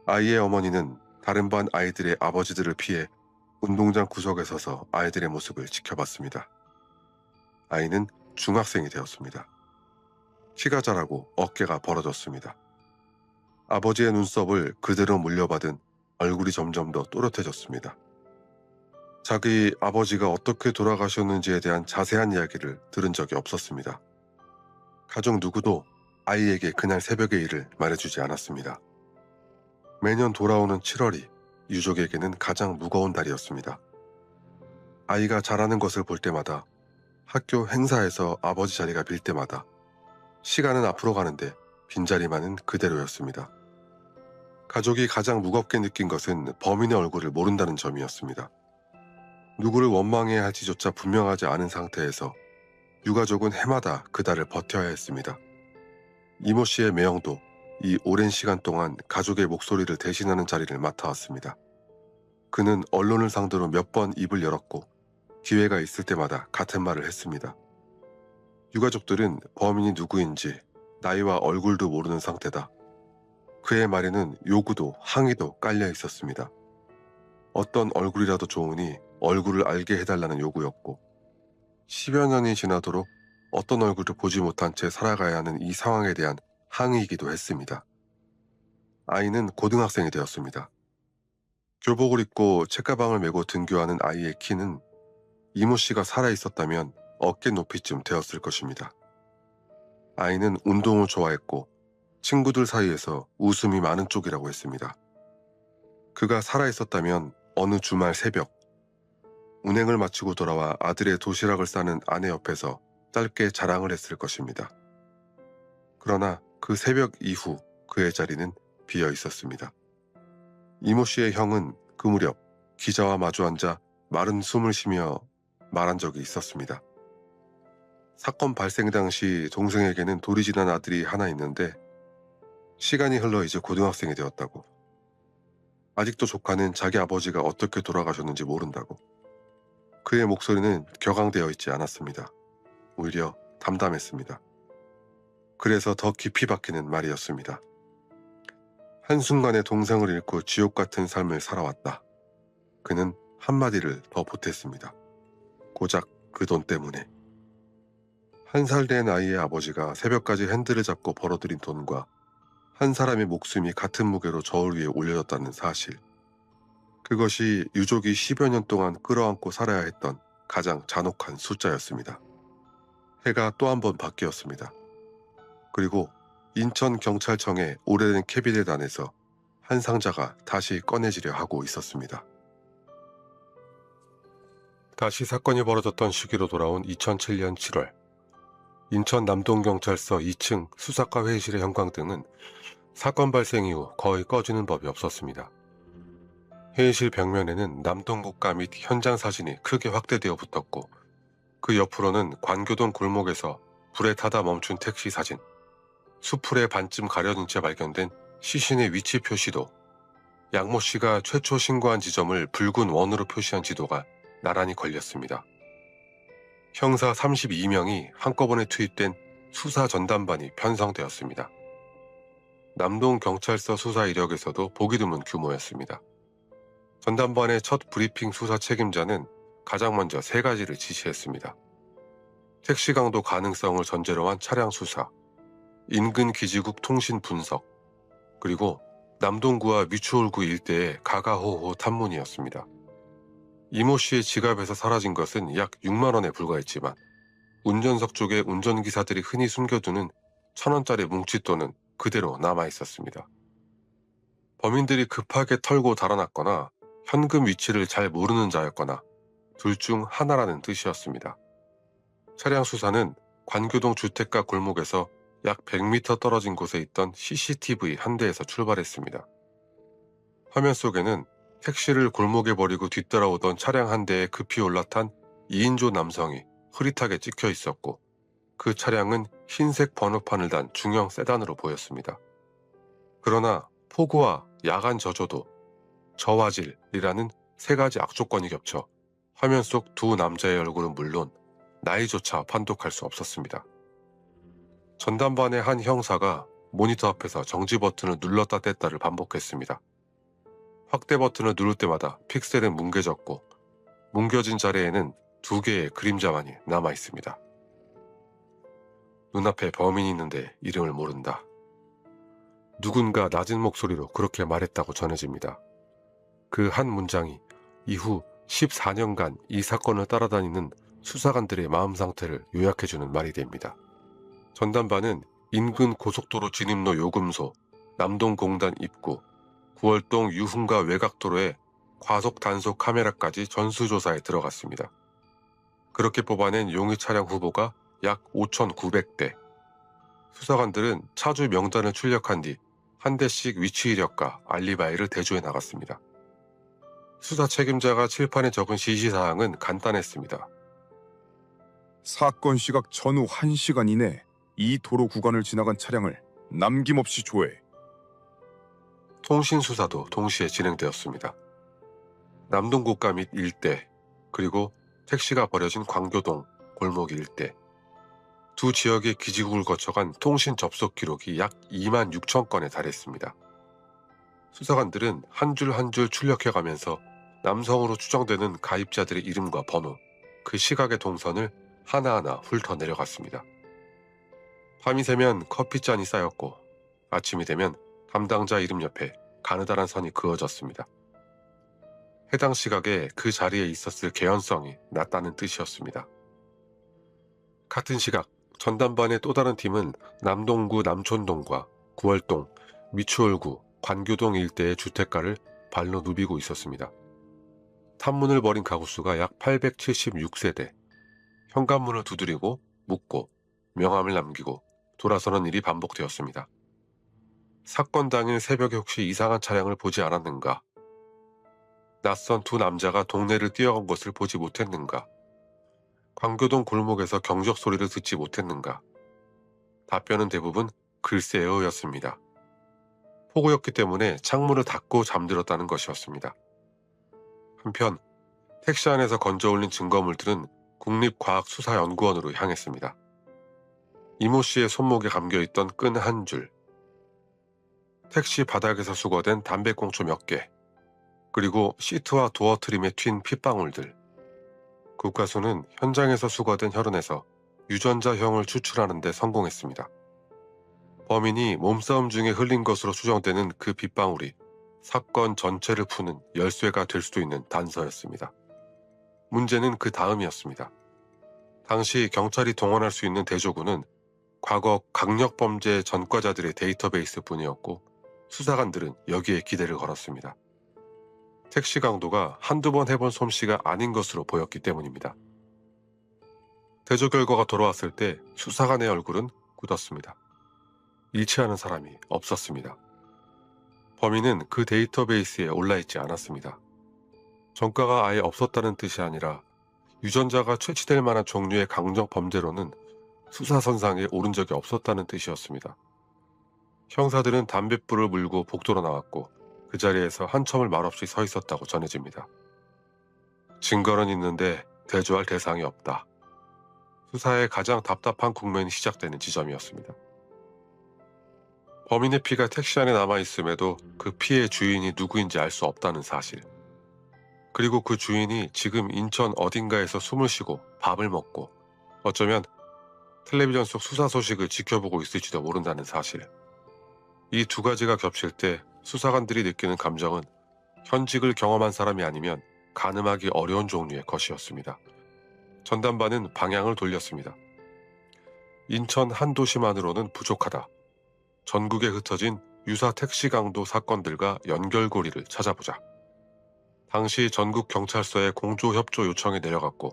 아이의 어머니는 다른 반 아이들의 아버지들을 피해 운동장 구석에 서서 아이들의 모습을 지켜봤습니다. 아이는 중학생이 되었습니다. 키가 자라고 어깨가 벌어졌습니다. 아버지의 눈썹을 그대로 물려받은 얼굴이 점점 더 또렷해졌습니다. 자기 아버지가 어떻게 돌아가셨는지에 대한 자세한 이야기를 들은 적이 없었습니다. 가족 누구도 아이에게 그날 새벽의 일을 말해주지 않았습니다. 매년 돌아오는 7월이 유족에게는 가장 무거운 달이었습니다. 아이가 자라는 것을 볼 때마다, 학교 행사에서 아버지 자리가 빌 때마다 시간은 앞으로 가는데 빈자리만은 그대로였습니다. 가족이 가장 무겁게 느낀 것은 범인의 얼굴을 모른다는 점이었습니다. 누구를 원망해야 할지조차 분명하지 않은 상태에서 유가족은 해마다 그 달을 버텨야 했습니다. 이모 씨의 매형도 이 오랜 시간 동안 가족의 목소리를 대신하는 자리를 맡아왔습니다. 그는 언론을 상대로 몇 번 입을 열었고 기회가 있을 때마다 같은 말을 했습니다. 유가족들은 범인이 누구인지 나이와 얼굴도 모르는 상태다. 그의 말에는 요구도 항의도 깔려 있었습니다. 어떤 얼굴이라도 좋으니 얼굴을 알게 해달라는 요구였고 10여 년이 지나도록 어떤 얼굴도 보지 못한 채 살아가야 하는 이 상황에 대한 항의이기도 했습니다. 아이는 고등학생이 되었습니다. 교복을 입고 책가방을 메고 등교하는 아이의 키는 이모 씨가 살아있었다면 어깨 높이쯤 되었을 것입니다. 아이는 운동을 좋아했고 친구들 사이에서 웃음이 많은 쪽이라고 했습니다. 그가 살아있었다면 어느 주말 새벽, 운행을 마치고 돌아와 아들의 도시락을 싸는 아내 옆에서 짧게 자랑을 했을 것입니다. 그러나 그 새벽 이후 그의 자리는 비어 있었습니다. 이모 씨의 형은 그 무렵 기자와 마주 앉아 마른 숨을 쉬며 말한 적이 있었습니다. 사건 발생 당시 동생에게는 돌이 지난 아들이 하나 있는데 시간이 흘러 이제 고등학생이 되었다고. 아직도 조카는 자기 아버지가 어떻게 돌아가셨는지 모른다고. 그의 목소리는 격앙되어 있지 않았습니다. 오히려 담담했습니다. 그래서 더 깊이 박히는 말이었습니다. 한순간에 동생을 잃고 지옥 같은 삶을 살아왔다. 그는 한마디를 더 보탰습니다. 고작 그 돈 때문에. 1살 된 아이의 아버지가 새벽까지 핸들을 잡고 벌어들인 돈과 한 사람의 목숨이 같은 무게로 저울 위에 올려졌다는 사실. 그것이 유족이 10여 년 동안 끌어안고 살아야 했던 가장 잔혹한 숫자였습니다. 해가 또 한 번 바뀌었습니다. 그리고 인천경찰청의 오래된 캐비넷 안에서 한 상자가 다시 꺼내지려 하고 있었습니다. 다시 사건이 벌어졌던 시기로 돌아온 2007년 7월. 인천 남동경찰서 2층 수사과 회의실의 형광등은 사건 발생 이후 거의 꺼지는 법이 없었습니다. 회의실 벽면에는 남동국가 및 현장 사진이 크게 확대되어 붙었고 그 옆으로는 관교동 골목에서 불에 타다 멈춘 택시 사진, 수풀에 반쯤 가려진 채 발견된 시신의 위치 표시도, 양모 씨가 최초 신고한 지점을 붉은 원으로 표시한 지도가 나란히 걸렸습니다. 형사 32명이 한꺼번에 투입된 수사 전담반이 편성되었습니다. 남동경찰서 수사 이력에서도 보기 드문 규모였습니다. 전담반의 첫 브리핑 수사 책임자는 가장 먼저 3가지를 지시했습니다. 택시 강도 가능성을 전제로 한 차량 수사, 인근 기지국 통신 분석, 그리고 남동구와 미추홀구 일대의 가가호호 탐문이었습니다. 이모 씨의 지갑에서 사라진 것은 약 6만 원에 불과했지만 운전석 쪽에 운전기사들이 흔히 숨겨두는 1,000원짜리 뭉칫돈은 그대로 남아있었습니다. 범인들이 급하게 털고 달아났거나 현금 위치를 잘 모르는 자였거나 둘 중 하나라는 뜻이었습니다. 차량 수사는 관교동 주택가 골목에서 약 100m 떨어진 곳에 있던 CCTV 한 대에서 출발했습니다. 화면 속에는 택시를 골목에 버리고 뒤따라오던 차량 한 대에 급히 올라탄 2인조 남성이 흐릿하게 찍혀 있었고 그 차량은 흰색 번호판을 단 중형 세단으로 보였습니다. 그러나 폭우와 야간 저조도, 저화질이라는 3가지 악조건이 겹쳐 화면 속 두 남자의 얼굴은 물론 나이조차 판독할 수 없었습니다. 전담반의 한 형사가 모니터 앞에서 정지 버튼을 눌렀다 뗐다를 반복했습니다. 확대 버튼을 누를 때마다 픽셀은 뭉개졌고 뭉겨진 자리에는 2개의 그림자만이 남아있습니다. 눈앞에 범인이 있는데 이름을 모른다. 누군가 낮은 목소리로 그렇게 말했다고 전해집니다. 그 한 문장이 이후 14년간 이 사건을 따라다니는 수사관들의 마음 상태를 요약해주는 말이 됩니다. 전담반은 인근 고속도로 진입로 요금소, 남동공단 입구, 구월동 유흥가 외곽도로에 과속 단속 카메라까지 전수조사에 들어갔습니다. 그렇게 뽑아낸 용의 차량 후보가 약 5,900대. 수사관들은 차주 명단을 출력한 뒤 한 대씩 위치 이력과 알리바이를 대조해 나갔습니다. 수사 책임자가 칠판에 적은 지시사항은 간단했습니다. 사건 시각 전후 1시간 이내 이 도로 구간을 지나간 차량을 남김없이 조회. 통신 수사도 동시에 진행되었습니다. 남동국가 및 일대, 그리고 택시가 버려진 광교동, 골목 일대. 두 지역의 기지국을 거쳐간 통신 접속 기록이 약 2만 6천 건에 달했습니다. 수사관들은 한 줄 한 줄 출력해가면서 남성으로 추정되는 가입자들의 이름과 번호, 그 시각의 동선을 하나하나 훑어내려갔습니다. 밤이 새면 커피잔이 쌓였고 아침이 되면 담당자 이름 옆에 가느다란 선이 그어졌습니다. 해당 시각에 그 자리에 있었을 개연성이 낮다는 뜻이었습니다. 같은 시각, 전담반의 또 다른 팀은 남동구 남촌동과 구월동, 미추홀구, 관교동 일대의 주택가를 발로 누비고 있었습니다. 탐문을 벌인 가구수가 약 876세대, 현관문을 두드리고 묻고 명함을 남기고 돌아서는 일이 반복되었습니다. 사건 당일 새벽에 혹시 이상한 차량을 보지 않았는가? 낯선 두 남자가 동네를 뛰어간 것을 보지 못했는가? 광교동 골목에서 경적 소리를 듣지 못했는가? 답변은 대부분 글쎄요였습니다. 폭우였기 때문에 창문을 닫고 잠들었다는 것이었습니다. 한편 택시 안에서 건져 올린 증거물들은 국립과학수사연구원으로 향했습니다. 이모 씨의 손목에 감겨있던 끈 한 줄, 택시 바닥에서 수거된 담배꽁초 몇 개, 그리고 시트와 도어 트림에 튄 핏방울들. 국과수는 현장에서 수거된 혈흔에서 유전자형을 추출하는 데 성공했습니다. 범인이 몸싸움 중에 흘린 것으로 추정되는 그 빗방울이 사건 전체를 푸는 열쇠가 될 수도 있는 단서였습니다. 문제는 그 다음이었습니다. 당시 경찰이 동원할 수 있는 대조군은 과거 강력범죄 전과자들의 데이터베이스 뿐이었고 수사관들은 여기에 기대를 걸었습니다. 택시 강도가 한두 번 해본 솜씨가 아닌 것으로 보였기 때문입니다. 대조 결과가 돌아왔을 때 수사관의 얼굴은 굳었습니다. 일치하는 사람이 없었습니다. 범인은 그 데이터베이스에 올라있지 않았습니다. 전과가 아예 없었다는 뜻이 아니라 유전자가 채취될 만한 종류의 강력 범죄로는 수사선상에 오른 적이 없었다는 뜻이었습니다. 형사들은 담뱃불을 물고 복도로 나왔고 그 자리에서 한참을 말없이 서 있었다고 전해집니다. 증거는 있는데 대조할 대상이 없다. 수사의 가장 답답한 국면이 시작되는 지점이었습니다. 범인의 피가 택시 안에 남아있음에도 그 피의 주인이 누구인지 알 수 없다는 사실. 그리고 그 주인이 지금 인천 어딘가에서 숨을 쉬고 밥을 먹고 어쩌면 텔레비전 속 수사 소식을 지켜보고 있을지도 모른다는 사실. 이 두 가지가 겹칠 때 수사관들이 느끼는 감정은 현직을 경험한 사람이 아니면 가늠하기 어려운 종류의 것이었습니다. 전담반은 방향을 돌렸습니다. 인천 한 도시만으로는 부족하다. 전국에 흩어진 유사 택시 강도 사건들과 연결고리를 찾아보자. 당시 전국 경찰서에 공조협조 요청이 내려갔고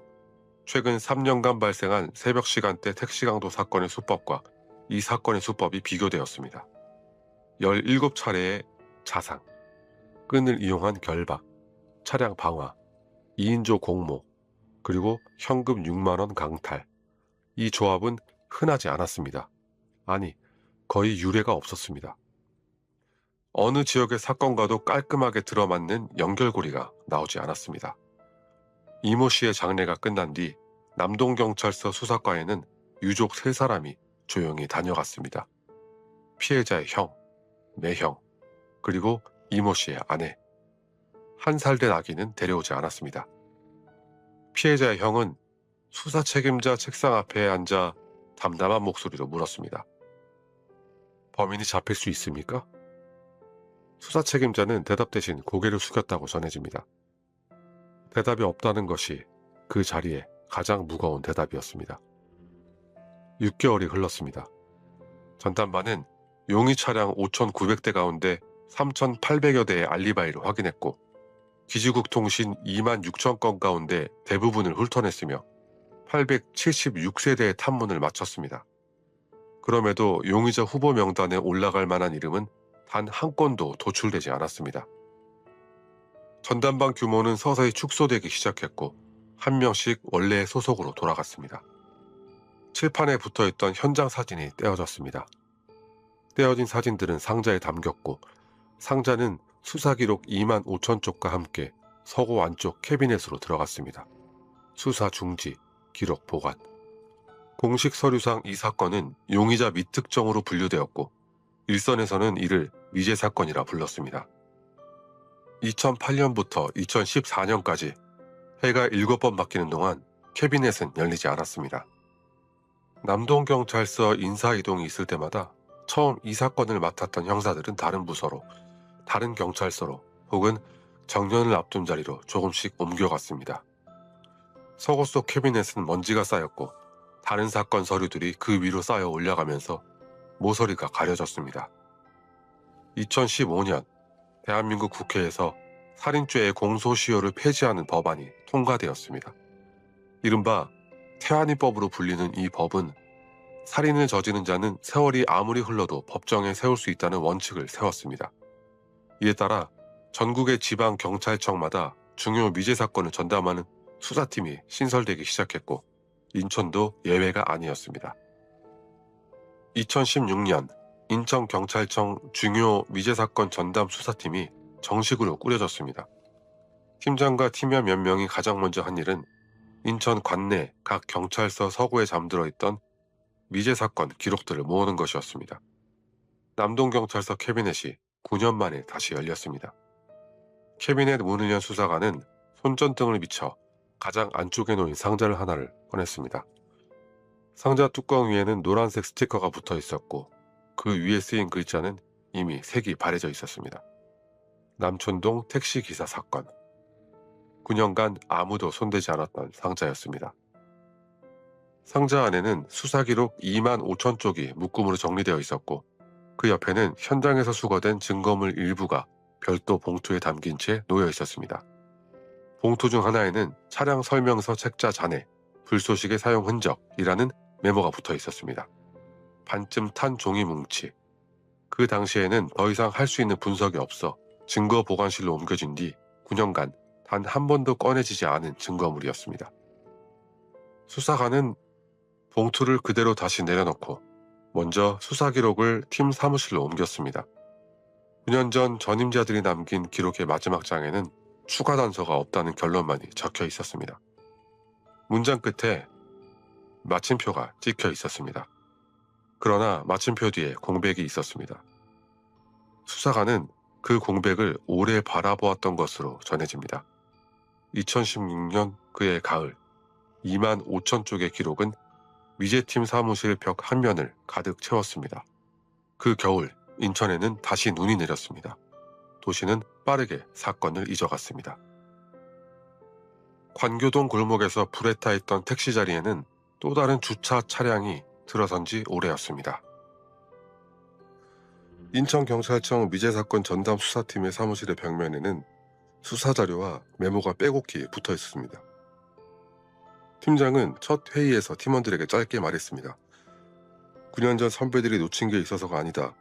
최근 3년간 발생한 새벽 시간대 택시 강도 사건의 수법과 이 사건의 수법이 비교되었습니다. 17차례의 자상, 끈을 이용한 결박, 차량 방화, 2인조 공모, 그리고 현금 6만 원 강탈. 이 조합은 흔하지 않았습니다. 아니, 거의 유례가 없었습니다. 어느 지역의 사건과도 깔끔하게 들어맞는 연결고리가 나오지 않았습니다. 이모 씨의 장례가 끝난 뒤 남동경찰서 수사과에는 유족 3사람이 조용히 다녀갔습니다. 피해자의 형, 매형, 그리고 이모 씨의 아내. 1살 된 아기는 데려오지 않았습니다. 피해자의 형은 수사 책임자 책상 앞에 앉아 담담한 목소리로 물었습니다. 범인이 잡힐 수 있습니까? 수사 책임자는 대답 대신 고개를 숙였다고 전해집니다. 대답이 없다는 것이 그 자리에 가장 무거운 대답이었습니다. 6개월이 흘렀습니다. 전담반은 용의 차량 5,900대 가운데 3,800여 대의 알리바이를 확인했고 기지국 통신 26,000건 가운데 대부분을 훑어냈으며 876세대의 탐문을 마쳤습니다. 그럼에도 용의자 후보 명단에 올라갈 만한 이름은 단 한 건도 도출되지 않았습니다. 전담반 규모는 서서히 축소되기 시작했고 한 명씩 원래의 소속으로 돌아갔습니다. 칠판에 붙어있던 현장 사진이 떼어졌습니다. 떼어진 사진들은 상자에 담겼고 상자는 수사기록 25,000쪽과 함께 서고 안쪽 캐비넷으로 들어갔습니다. 수사 중지, 기록 보관. 공식 서류상 이 사건은 용의자 미특정으로 분류되었고 일선에서는 이를 미제 사건이라 불렀습니다. 2008년부터 2014년까지 해가 7번 바뀌는 동안 캐비넷은 열리지 않았습니다. 남동경찰서 인사이동이 있을 때마다 처음 이 사건을 맡았던 형사들은 다른 부서로, 다른 경찰서로 혹은 정년을 앞둔 자리로 조금씩 옮겨갔습니다. 서고 속 캐비넷은 먼지가 쌓였고 다른 사건 서류들이 그 위로 쌓여 올라가면서 모서리가 가려졌습니다. 2015년 대한민국 국회에서 살인죄의 공소시효를 폐지하는 법안이 통과되었습니다. 이른바 태완이법으로 불리는 이 법은 살인을 저지른 자는 세월이 아무리 흘러도 법정에 세울 수 있다는 원칙을 세웠습니다. 이에 따라 전국의 지방 경찰청마다 중요 미제 사건을 전담하는 수사팀이 신설되기 시작했고 인천도 예외가 아니었습니다. 2016년 인천경찰청 중요 미제 사건 전담 수사팀이 정식으로 꾸려졌습니다. 팀장과 팀원 몇 명이 가장 먼저 한 일은 인천 관내 각 경찰서 서고에 잠들어 있던 미제 사건 기록들을 모으는 것이었습니다. 남동경찰서 캐비넷이 9년 만에 다시 열렸습니다. 캐비넷 문은현 수사관은 손전등을 비춰 가장 안쪽에 놓인 상자를 하나를 꺼냈습니다. 상자 뚜껑 위에는 노란색 스티커가 붙어 있었고 그 위에 쓰인 글자는 이미 색이 바래져 있었습니다. 남촌동 택시기사 사건. 9년간 아무도 손대지 않았던 상자였습니다. 상자 안에는 수사기록 2만 5천 쪽이 묶음으로 정리되어 있었고 그 옆에는 현장에서 수거된 증거물 일부가 별도 봉투에 담긴 채 놓여 있었습니다. 봉투 중 하나에는 차량 설명서 책자 잔해, 불쏘시개 사용 흔적이라는 메모가 붙어 있었습니다. 반쯤 탄 종이 뭉치. 그 당시에는 더 이상 할 수 있는 분석이 없어 증거 보관실로 옮겨진 뒤 9년간 단 한 번도 꺼내지지 않은 증거물이었습니다. 수사관은 봉투를 그대로 다시 내려놓고 먼저 수사 기록을 팀 사무실로 옮겼습니다. 9년 전 전임자들이 남긴 기록의 마지막 장에는 추가 단서가 없다는 결론만이 적혀 있었습니다. 문장 끝에 마침표가 찍혀 있었습니다. 그러나 마침표 뒤에 공백이 있었습니다. 수사관은 그 공백을 오래 바라보았던 것으로 전해집니다. 2016년 그해 가을 2만 5천 쪽의 기록은 미제팀 사무실 벽 한 면을 가득 채웠습니다. 그 겨울 인천에는 다시 눈이 내렸습니다. 도시는 빠르게 사건을 잊어갔습니다. 관교동 골목에서 불에 타 있던 택시 자리에는 또 다른 주차 차량이 들어선 지 오래였습니다. 인천경찰청 미제사건 전담 수사팀의 사무실의 벽면에는 수사자료와 메모가 빼곡히 붙어 있었습니다. 팀장은 첫 회의에서 팀원들에게 짧게 말했습니다. 9년 전 선배들이 놓친 게 있어서가 아니다.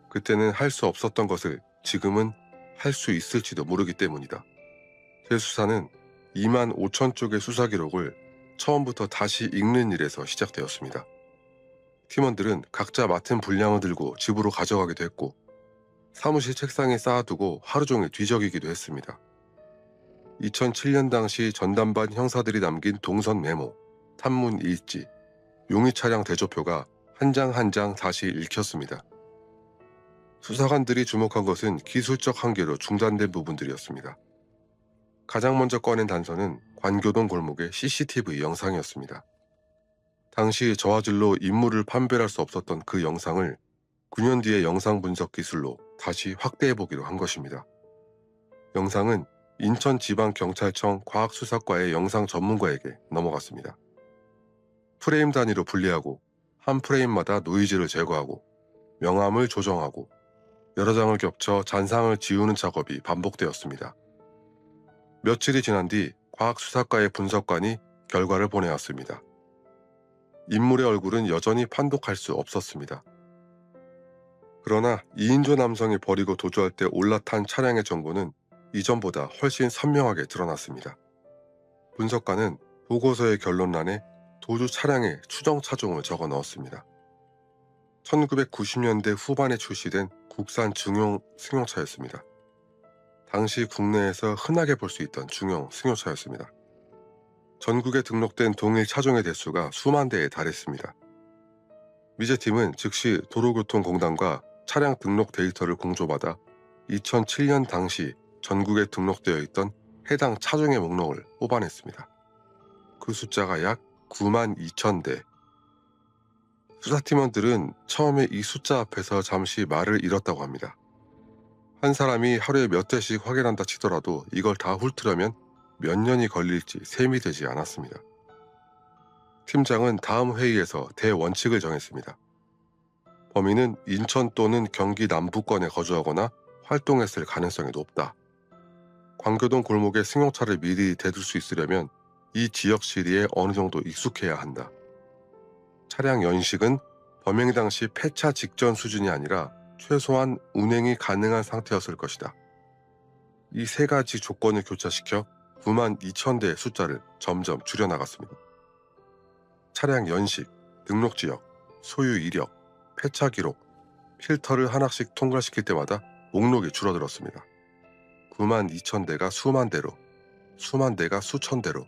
그때는 할 수 없었던 것을 지금은 할 수 있을지도 모르기 때문이다. 제 수사는 2만 5천 쪽의 수사 기록을 처음부터 다시 읽는 일에서 시작되었습니다. 팀원들은 각자 맡은 분량을 들고 집으로 가져가기도 했고 사무실 책상에 쌓아두고 하루 종일 뒤적이기도 했습니다. 2007년 당시 전담반 형사들이 남긴 동선 메모, 탐문 일지, 용의 차량 대조표가 한 장 한 장 다시 읽혔습니다. 수사관들이 주목한 것은 기술적 한계로 중단된 부분들이었습니다. 가장 먼저 꺼낸 단서는 관교동 골목의 CCTV 영상이었습니다. 당시 저화질로 인물을 판별할 수 없었던 그 영상을 9년 뒤의 영상 분석 기술로 다시 확대해보기로 한 것입니다. 영상은 인천지방경찰청 과학수사과의 영상 전문가에게 넘어갔습니다. 프레임 단위로 분리하고 한 프레임마다 노이즈를 제거하고 명암을 조정하고 여러 장을 겹쳐 잔상을 지우는 작업이 반복되었습니다. 며칠이 지난 뒤 과학수사과의 분석관이 결과를 보내왔습니다. 인물의 얼굴은 여전히 판독할 수 없었습니다. 그러나 2인조 남성이 버리고 도주할 때 올라탄 차량의 정보는 이전보다 훨씬 선명하게 드러났습니다. 분석관은 보고서의 결론란에 도주 차량의 추정 차종을 적어 넣었습니다. 1990년대 후반에 출시된 국산 중형 승용차였습니다. 당시 국내에서 흔하게 볼 수 있던 중형 승용차였습니다. 전국에 등록된 동일 차종의 대수가 수만 대에 달했습니다. 미제팀은 즉시 도로교통공단과 차량 등록 데이터를 공조받아 2007년 당시 전국에 등록되어 있던 해당 차종의 목록을 뽑아냈습니다. 그 숫자가 약 9만 2천 대. 수사팀원들은 처음에 이 숫자 앞에서 잠시 말을 잃었다고 합니다. 한 사람이 하루에 몇 대씩 확인한다 치더라도 이걸 다 훑으려면 몇 년이 걸릴지 셈이 되지 않았습니다. 팀장은 다음 회의에서 대원칙을 정했습니다. 범인은 인천 또는 경기 남부권에 거주하거나 활동했을 가능성이 높다. 광교동 골목에 승용차를 미리 대들 수 있으려면 이 지역 시리에 어느 정도 익숙해야 한다. 차량 연식은 범행 당시 폐차 직전 수준이 아니라 최소한 운행이 가능한 상태였을 것이다. 이 세 가지 조건을 교차시켜 92,000대의 숫자를 점점 줄여나갔습니다. 차량 연식, 등록 지역, 소유 이력, 폐차 기록, 필터를 하나씩 통과시킬 때마다 목록이 줄어들었습니다. 92,000대가 수만 대로, 수만 대가 수천 대로,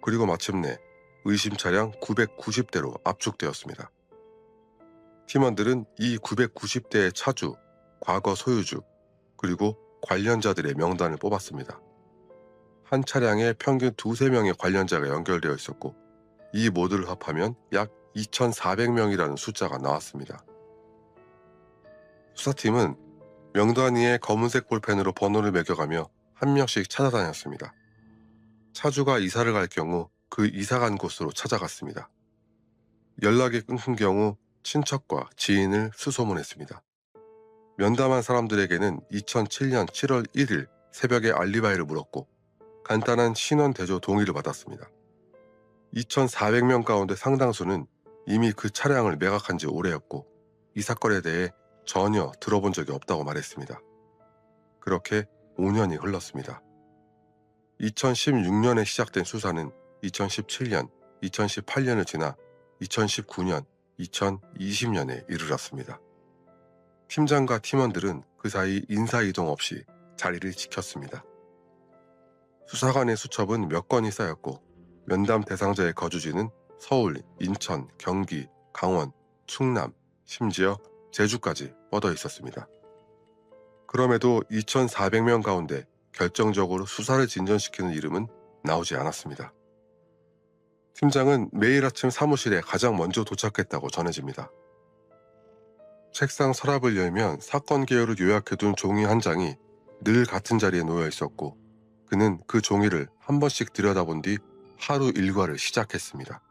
그리고 마침내 의심 차량 990대로 압축되었습니다. 팀원들은 이 990대의 차주, 과거 소유주, 그리고 관련자들의 명단을 뽑았습니다. 한 차량에 평균 2~3명의 관련자가 연결되어 있었고 이 모두를 합하면 약 2,400명이라는 숫자가 나왔습니다. 수사팀은 명단 위에 검은색 볼펜으로 번호를 매겨가며 한 명씩 찾아다녔습니다. 차주가 이사를 갈 경우 그 이사 간 곳으로 찾아갔습니다. 연락이 끊긴 경우 친척과 지인을 수소문했습니다. 면담한 사람들에게는 2007년 7월 1일 새벽에 알리바이를 물었고 간단한 신원 대조 동의를 받았습니다. 2,400명 가운데 상당수는 이미 그 차량을 매각한 지 오래였고 이 사건에 대해 전혀 들어본 적이 없다고 말했습니다. 그렇게 5년이 흘렀습니다. 2016년에 시작된 수사는 2017년, 2018년을 지나 2019년, 2020년에 이르렀습니다. 팀장과 팀원들은 그 사이 인사이동 없이 자리를 지켰습니다. 수사관의 수첩은 몇 건이 쌓였고 면담 대상자의 거주지는 서울, 인천, 경기, 강원, 충남, 심지어 제주까지 뻗어 있었습니다. 그럼에도 2,400명 가운데 결정적으로 수사를 진전시키는 이름은 나오지 않았습니다. 팀장은 매일 아침 사무실에 가장 먼저 도착했다고 전해집니다. 책상 서랍을 열면 사건 개요를 요약해둔 종이 한 장이 늘 같은 자리에 놓여 있었고 그는 그 종이를 한 번씩 들여다본 뒤 하루 일과를 시작했습니다.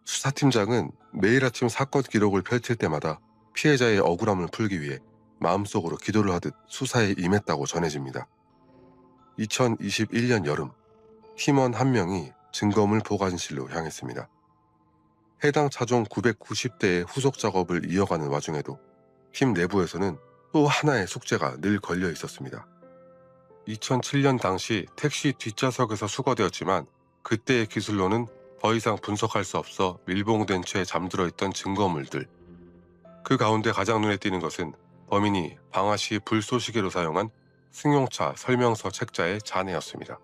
수사팀장은 매일 아침 사건 기록을 펼칠 때마다 피해자의 억울함을 풀기 위해 마음속으로 기도를 하듯 수사에 임했다고 전해집니다. 2021년 여름, 팀원 한 명이 증거물 보관실로 향했습니다. 해당 차종 990대의 후속 작업을 이어가는 와중에도 팀 내부에서는 또 하나의 숙제가 늘 걸려 있었습니다. 2007년 당시 택시 뒷좌석에서 수거되었지만 그때의 기술로는 더 이상 분석할 수 없어 밀봉된 채 잠들어 있던 증거물들. 그 가운데 가장 눈에 띄는 것은 범인이 방화 시 불쏘시개로 사용한 승용차 설명서 책자의 잔해였습니다.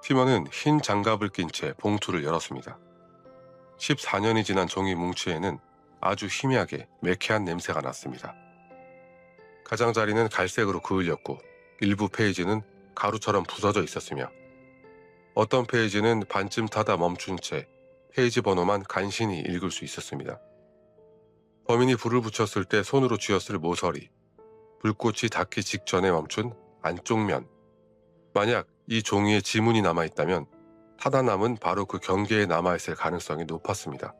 팀원은 흰 장갑을 낀 채 봉투를 열었습니다. 14년이 지난 종이 뭉치에는 아주 희미하게 매캐한 냄새가 났습니다. 가장자리는 갈색으로 그을렸고 일부 페이지는 가루처럼 부서져 있었으며 어떤 페이지는 반쯤 타다 멈춘 채 페이지 번호만 간신히 읽을 수 있었습니다. 범인이 불을 붙였을 때 손으로 쥐었을 모서리, 불꽃이 닿기 직전에 멈춘 안쪽 면. 만약 이 종이에 지문이 남아있다면 타다 남은 바로 그 경계에 남아있을 가능성이 높았습니다.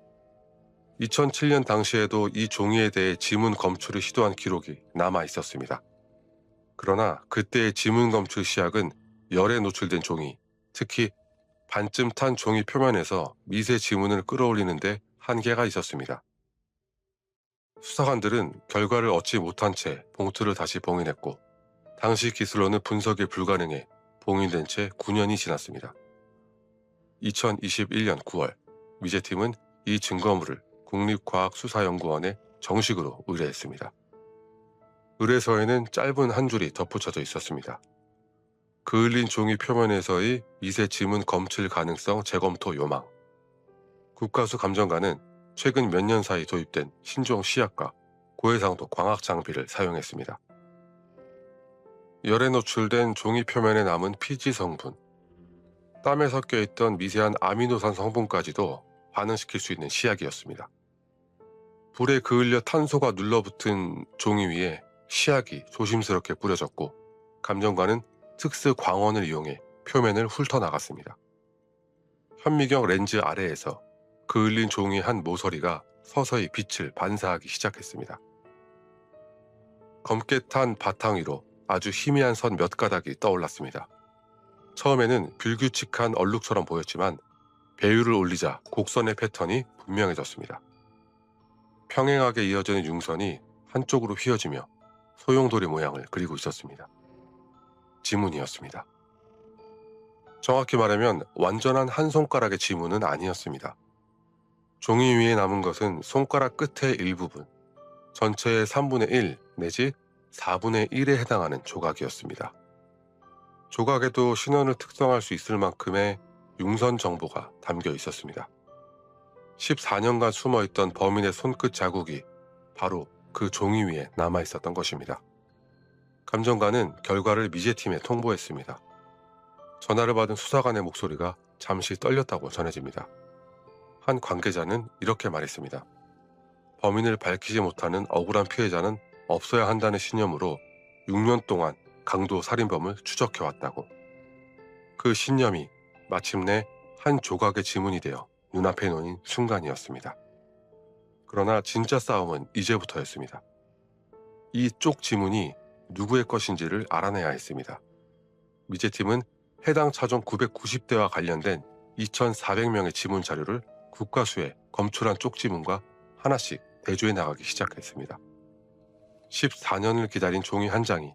2007년 당시에도 이 종이에 대해 지문 검출을 시도한 기록이 남아있었습니다. 그러나 그때의 지문 검출 시약은 열에 노출된 종이, 특히 반쯤 탄 종이 표면에서 미세 지문을 끌어올리는데 한계가 있었습니다. 수사관들은 결과를 얻지 못한 채 봉투를 다시 봉인했고 당시 기술로는 분석이 불가능해 봉인된 채 9년이 지났습니다. 2021년 9월 미제팀은 이 증거물을 국립과학수사연구원에 정식으로 의뢰했습니다. 의뢰서에는 짧은 한 줄이 덧붙여져 있었습니다. 그을린 종이 표면에서의 미세 지문 검출 가능성 재검토 요망. 국가수 감정관은 최근 몇 년 사이 도입된 신종 시약과 고해상도 광학 장비를 사용했습니다. 열에 노출된 종이 표면에 남은 피지 성분, 땀에 섞여 있던 미세한 아미노산 성분까지도 반응시킬 수 있는 시약이었습니다. 불에 그을려 탄소가 눌러붙은 종이 위에 시약이 조심스럽게 뿌려졌고 감정관은 특수 광원을 이용해 표면을 훑어나갔습니다. 현미경 렌즈 아래에서 그을린 종이 한 모서리가 서서히 빛을 반사하기 시작했습니다. 검게 탄 바탕 위로 아주 희미한 선 몇 가닥이 떠올랐습니다. 처음에는 불규칙한 얼룩처럼 보였지만 배율을 올리자 곡선의 패턴이 분명해졌습니다. 평행하게 이어지는 융선이 한쪽으로 휘어지며 소용돌이 모양을 그리고 있었습니다. 지문이었습니다. 정확히 말하면 완전한 한 손가락의 지문은 아니었습니다. 종이 위에 남은 것은 손가락 끝의 일부분, 전체의 3분의 1 내지 4분의 1에 해당하는 조각이었습니다. 조각에도 신원을 특성할 수 있을 만큼의 융선 정보가 담겨 있었습니다. 14년간 숨어있던 범인의 손끝 자국이 바로 그 종이 위에 남아 있었던 것입니다. 감정관은 결과를 미제팀에 통보했습니다. 전화를 받은 수사관의 목소리가 잠시 떨렸다고 전해집니다. 한 관계자는 이렇게 말했습니다. 범인을 밝히지 못하는 억울한 피해자는 없어야 한다는 신념으로 6년 동안 강도 살인범을 추적해왔다고. 그 신념이 마침내 한 조각의 지문이 되어 눈앞에 놓인 순간이었습니다. 그러나 진짜 싸움은 이제부터였습니다. 이 쪽 지문이 누구의 것인지를 알아내야 했습니다. 미제팀은 해당 차종 990대와 관련된 2,400명의 지문 자료를 국과수에 검출한 쪽 지문과 하나씩 대조해 나가기 시작했습니다. 14년을 기다린 종이 한 장이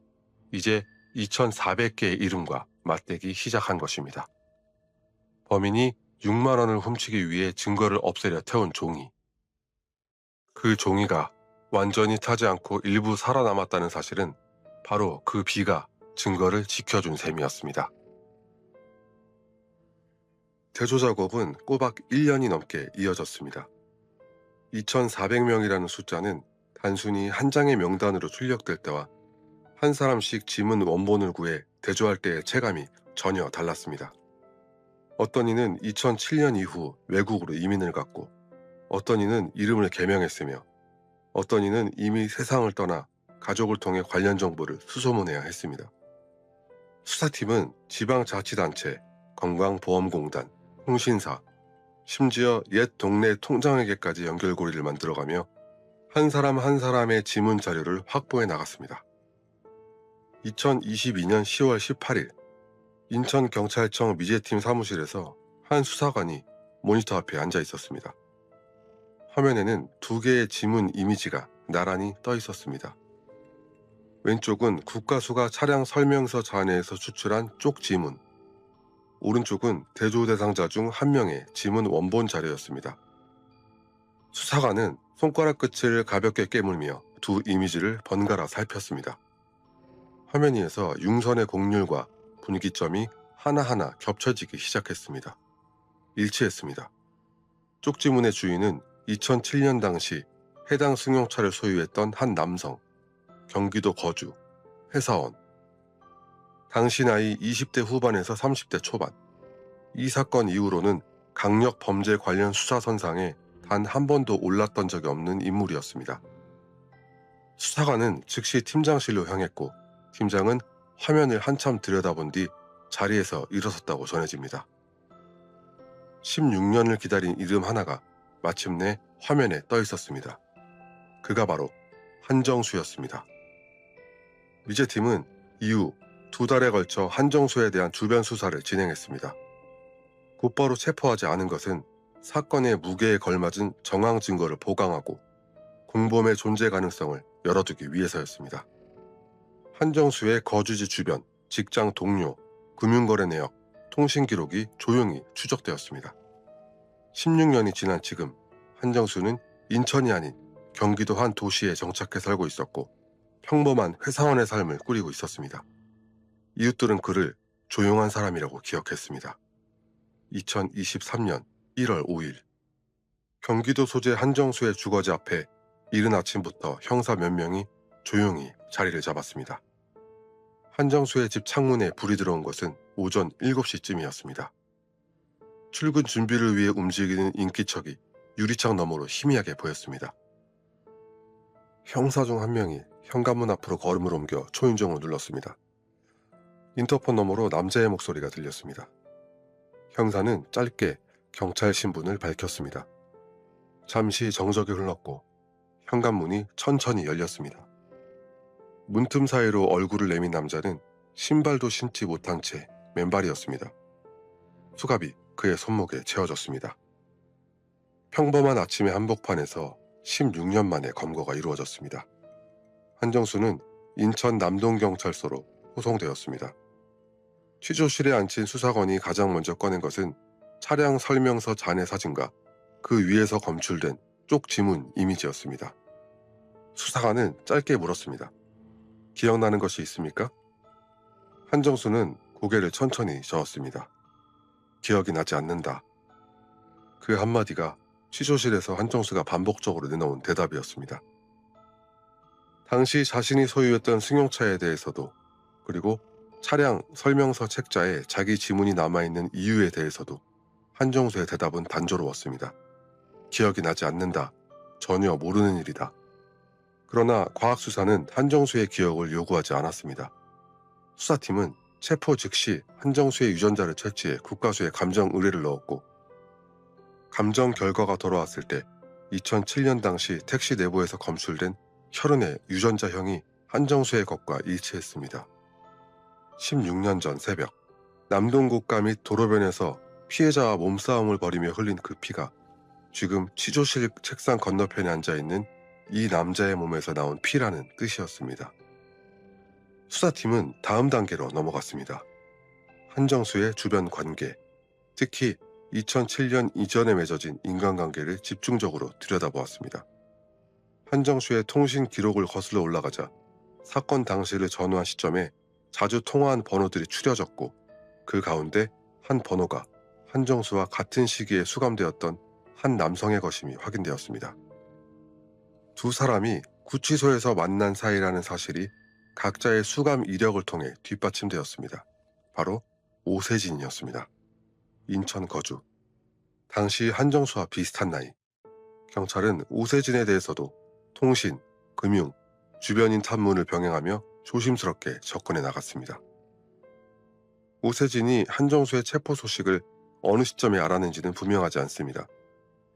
이제 2,400개의 이름과 맞대기 시작한 것입니다. 범인이 6만 원을 훔치기 위해 증거를 없애려 태운 종이. 그 종이가 완전히 타지 않고 일부 살아남았다는 사실은 바로 그 비가 증거를 지켜준 셈이었습니다. 대조 작업은 꼬박 1년이 넘게 이어졌습니다. 2,400명이라는 숫자는 단순히 한 장의 명단으로 출력될 때와 한 사람씩 지문 원본을 구해 대조할 때의 체감이 전혀 달랐습니다. 어떤 이는 2007년 이후 외국으로 이민을 갔고, 어떤 이는 이름을 개명했으며, 어떤 이는 이미 세상을 떠나 가족을 통해 관련 정보를 수소문해야 했습니다. 수사팀은 지방자치단체, 건강보험공단, 통신사, 심지어 옛 동네 통장에게까지 연결고리를 만들어가며 한 사람 한 사람의 지문 자료를 확보해 나갔습니다. 2022년 10월 18일 인천경찰청 미제팀 사무실에서 한 수사관이 모니터 앞에 앉아 있었습니다. 화면에는 2개의 지문 이미지가 나란히 떠 있었습니다. 왼쪽은 국가수가 차량 설명서 잔해에서 추출한 쪽 지문, 오른쪽은 대조 대상자 중 한 명의 지문 원본 자료였습니다. 수사관은 손가락 끝을 가볍게 깨물며 두 이미지를 번갈아 살폈습니다. 화면 위에서 융선의 곡률과 분기점이 하나하나 겹쳐지기 시작했습니다. 일치했습니다. 쪽지문의 주인은 2007년 당시 해당 승용차를 소유했던 한 남성, 경기도 거주, 회사원. 당시 나이 20대 후반에서 30대 초반. 이 사건 이후로는 강력 범죄 관련 수사선상에 단 한 번도 올랐던 적이 없는 인물이었습니다. 수사관은 즉시 팀장실로 향했고, 팀장은 화면을 한참 들여다본 뒤 자리에서 일어섰다고 전해집니다. 16년을 기다린 이름 하나가 마침내 화면에 떠 있었습니다. 그가 바로 한정수였습니다. 미제팀은 이후 2달에 걸쳐 한정수에 대한 주변 수사를 진행했습니다. 곧바로 체포하지 않은 것은 사건의 무게에 걸맞은 정황 증거를 보강하고 공범의 존재 가능성을 열어두기 위해서였습니다. 한정수의 거주지 주변, 직장 동료, 금융거래 내역, 통신 기록이 조용히 추적되었습니다. 16년이 지난 지금 한정수는 인천이 아닌 경기도 한 도시에 정착해 살고 있었고 평범한 회사원의 삶을 꾸리고 있었습니다. 이웃들은 그를 조용한 사람이라고 기억했습니다. 2023년 1월 5일 경기도 소재 한정수의 주거지 앞에 이른 아침부터 형사 몇 명이 조용히 자리를 잡았습니다. 한정수의 집 창문에 불이 들어온 것은 오전 7시쯤이었습니다. 출근 준비를 위해 움직이는 인기척이 유리창 너머로 희미하게 보였습니다. 형사 중 한 명이 현관문 앞으로 걸음을 옮겨 초인종을 눌렀습니다. 인터폰 너머로 남자의 목소리가 들렸습니다. 형사는 짧게 경찰 신분을 밝혔습니다. 잠시 정적이 흘렀고 현관문이 천천히 열렸습니다. 문틈 사이로 얼굴을 내민 남자는 신발도 신지 못한 채 맨발이었습니다. 수갑이 그의 손목에 채워졌습니다. 평범한 아침의 한복판에서 16년 만에 검거가 이루어졌습니다. 한정수는 인천 남동경찰서로 호송되었습니다. 취조실에 앉힌 수사관이 가장 먼저 꺼낸 것은 차량 설명서 잔해 사진과 그 위에서 검출된 쪽 지문 이미지였습니다. 수사관은 짧게 물었습니다. 기억나는 것이 있습니까? 한정수는 고개를 천천히 저었습니다. 기억이 나지 않는다. 그 한마디가 취조실에서 한정수가 반복적으로 내놓은 대답이었습니다. 당시 자신이 소유했던 승용차에 대해서도, 그리고 차량 설명서 책자에 자기 지문이 남아있는 이유에 대해서도 한정수의 대답은 단조로웠습니다. 기억이 나지 않는다. 전혀 모르는 일이다. 그러나 과학수사는 한정수의 기억을 요구하지 않았습니다. 수사팀은 체포 즉시 한정수의 유전자를 채취해 국가수에 감정 의뢰를 넣었고, 감정 결과가 돌아왔을 때 2007년 당시 택시 내부에서 검출된 혈흔의 유전자형이 한정수의 것과 일치했습니다. 16년 전 새벽, 남동국가 및 도로변에서 피해자와 몸싸움을 벌이며 흘린 그 피가 지금 취조실 책상 건너편에 앉아있는 이 남자의 몸에서 나온 피라는 뜻이었습니다. 수사팀은 다음 단계로 넘어갔습니다. 한정수의 주변 관계, 특히 2007년 이전에 맺어진 인간관계를 집중적으로 들여다보았습니다. 한정수의 통신 기록을 거슬러 올라가자 사건 당시를 전후한 시점에 자주 통화한 번호들이 추려졌고, 그 가운데 한 번호가 한정수와 같은 시기에 수감되었던 한 남성의 것임이 확인되었습니다. 두 사람이 구치소에서 만난 사이라는 사실이 각자의 수감 이력을 통해 뒷받침되었습니다. 바로 오세진이었습니다. 인천 거주. 당시 한정수와 비슷한 나이. 경찰은 오세진에 대해서도 통신, 금융, 주변인 탐문을 병행하며 조심스럽게 접근해 나갔습니다. 오세진이 한정수의 체포 소식을 어느 시점에 알았는지는 분명하지 않습니다.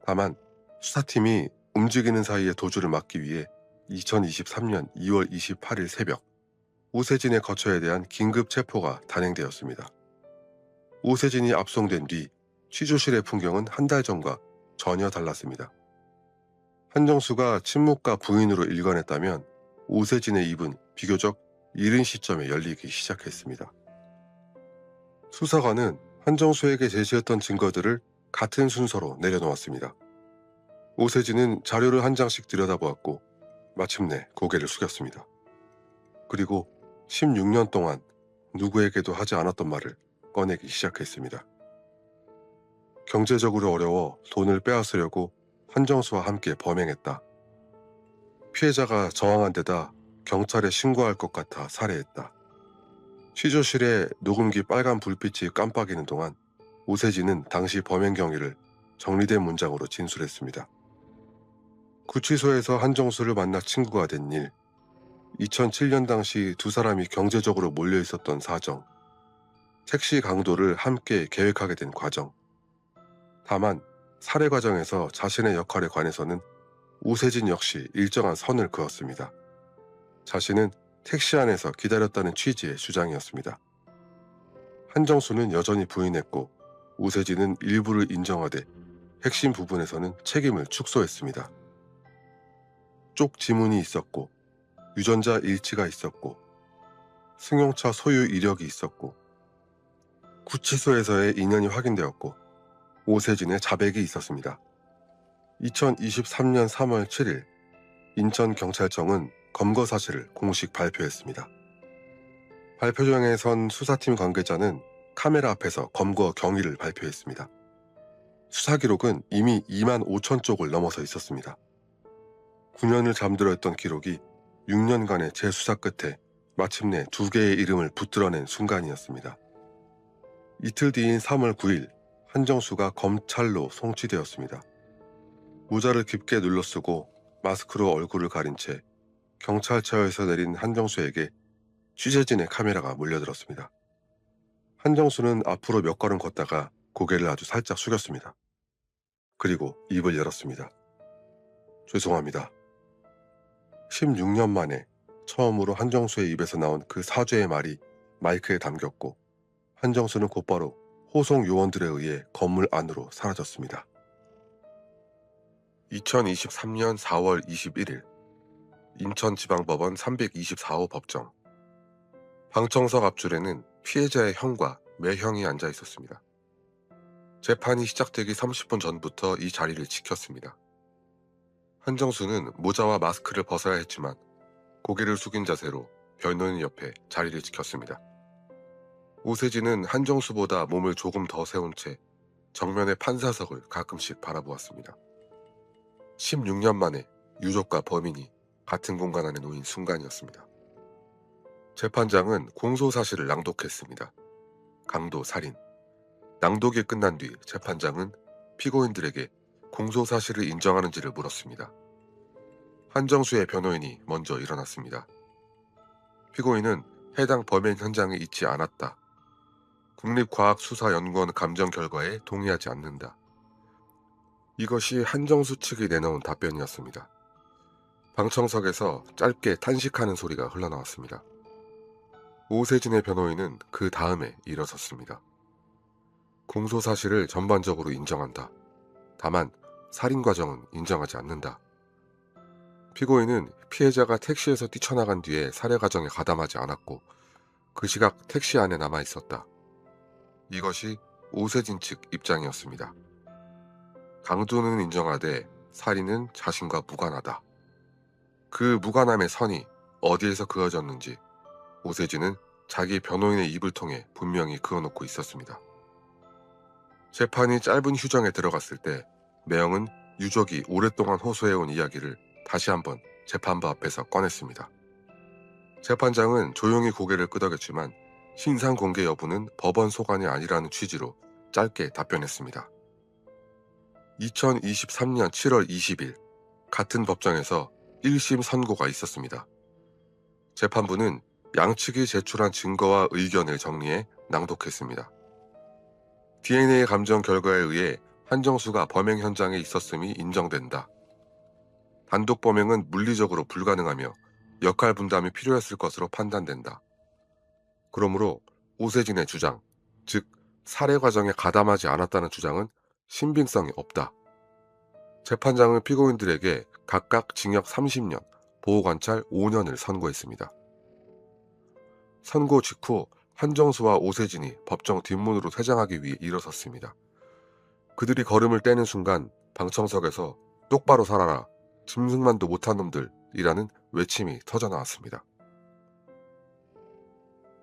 다만 수사팀이 움직이는 사이에 도주를 막기 위해 2023년 2월 28일 새벽 오세진의 거처에 대한 긴급 체포가 단행되었습니다. 오세진이 압송된 뒤 취조실의 풍경은 한 달 전과 전혀 달랐습니다. 한정수가 친묵과 부인으로 일관했다면 오세진의 입은 비교적 이른 시점에 열리기 시작했습니다. 수사관은 한정수에게 제시했던 증거들을 같은 순서로 내려놓았습니다. 오세진은 자료를 한 장씩 들여다보았고 마침내 고개를 숙였습니다. 그리고 16년 동안 누구에게도 하지 않았던 말을 꺼내기 시작했습니다. 경제적으로 어려워 돈을 빼앗으려고 한정수와 함께 범행했다. 피해자가 저항한 데다 경찰에 신고할 것 같아 살해했다. 취조실에 녹음기 빨간 불빛이 깜빡이는 동안 오세진은 당시 범행 경위를 정리된 문장으로 진술했습니다. 구치소에서 한정수를 만나 친구가 된 일, 2007년 당시 두 사람이 경제적으로 몰려 있었던 사정, 택시 강도를 함께 계획하게 된 과정. 다만 살해 과정에서 자신의 역할에 관해서는 오세진 역시 일정한 선을 그었습니다. 자신은 택시 안에서 기다렸다는 취지의 주장이었습니다. 한정수는 여전히 부인했고 오세진은 일부를 인정하되 핵심 부분에서는 책임을 축소했습니다. 쪽 지문이 있었고 유전자 일치가 있었고 승용차 소유 이력이 있었고 구치소에서의 인연이 확인되었고 오세진의 자백이 있었습니다. 2023년 3월 7일 인천경찰청은 검거 사실을 공식 발표했습니다. 발표장에 선 수사팀 관계자는 카메라 앞에서 검거 경위를 발표했습니다. 수사 기록은 이미 2만 5천 쪽을 넘어서 있었습니다. 9년을 잠들어 있던 기록이 6년간의 재수사 끝에 마침내 두 개의 이름을 붙들어낸 순간이었습니다. 이틀 뒤인 3월 9일 한정수가 검찰로 송치되었습니다. 모자를 깊게 눌러쓰고 마스크로 얼굴을 가린 채 경찰차에서 내린 한정수에게 취재진의 카메라가 몰려들었습니다. 한정수는 앞으로 몇 걸음 걷다가 고개를 아주 살짝 숙였습니다. 그리고 입을 열었습니다. 죄송합니다. 16년 만에 처음으로 한정수의 입에서 나온 그 사죄의 말이 마이크에 담겼고 한정수는 곧바로 호송 요원들에 의해 건물 안으로 사라졌습니다. 2023년 4월 21일 인천지방법원 324호 법정. 방청석 앞줄에는 피해자의 형과 매형이 앉아 있었습니다. 재판이 시작되기 30분 전부터 이 자리를 지켰습니다. 한정수는 모자와 마스크를 벗어야 했지만 고개를 숙인 자세로 변호인 옆에 자리를 지켰습니다. 오세진은 한정수보다 몸을 조금 더 세운 채 정면의 판사석을 가끔씩 바라보았습니다. 16년 만에 유족과 범인이 같은 공간 안에 놓인 순간이었습니다. 재판장은 공소사실을 낭독했습니다. 강도 살인. 낭독이 끝난 뒤 재판장은 피고인들에게 공소사실을 인정하는지를 물었습니다. 한정수의 변호인이 먼저 일어났습니다. 피고인은 해당 범행 현장에 있지 않았다. 국립과학수사연구원 감정 결과에 동의하지 않는다. 이것이 한정수 측이 내놓은 답변이었습니다. 방청석에서 짧게 탄식하는 소리가 흘러나왔습니다. 오세진의 변호인은 그 다음에 일어섰습니다. 공소사실을 전반적으로 인정한다. 다만 살인 과정은 인정하지 않는다. 피고인은 피해자가 택시에서 뛰쳐나간 뒤에 살해 과정에 가담하지 않았고 그 시각 택시 안에 남아 있었다. 이것이 오세진 측 입장이었습니다. 강도는 인정하되 살인은 자신과 무관하다. 그 무관함의 선이 어디에서 그어졌는지 오세진은 자기 변호인의 입을 통해 분명히 그어놓고 있었습니다. 재판이 짧은 휴정에 들어갔을 때 매형은 유족이 오랫동안 호소해온 이야기를 다시 한번 재판부 앞에서 꺼냈습니다. 재판장은 조용히 고개를 끄덕였지만 신상 공개 여부는 법원 소관이 아니라는 취지로 짧게 답변했습니다. 2023년 7월 20일 같은 법정에서 1심 선고가 있었습니다. 재판부는 양측이 제출한 증거와 의견을 정리해 낭독했습니다. DNA 감정 결과에 의해 한정수가 범행 현장에 있었음이 인정된다. 단독 범행은 물리적으로 불가능하며 역할 분담이 필요했을 것으로 판단된다. 그러므로 오세진의 주장, 즉 살해 과정에 가담하지 않았다는 주장은 신빙성이 없다. 재판장은 피고인들에게 각각 징역 30년, 보호관찰 5년을 선고했습니다. 선고 직후 한정수와 오세진이 법정 뒷문으로 퇴장하기 위해 일어섰습니다. 그들이 걸음을 떼는 순간 방청석에서 똑바로 살아라, 짐승만도 못한 놈들이라는 외침이 터져나왔습니다.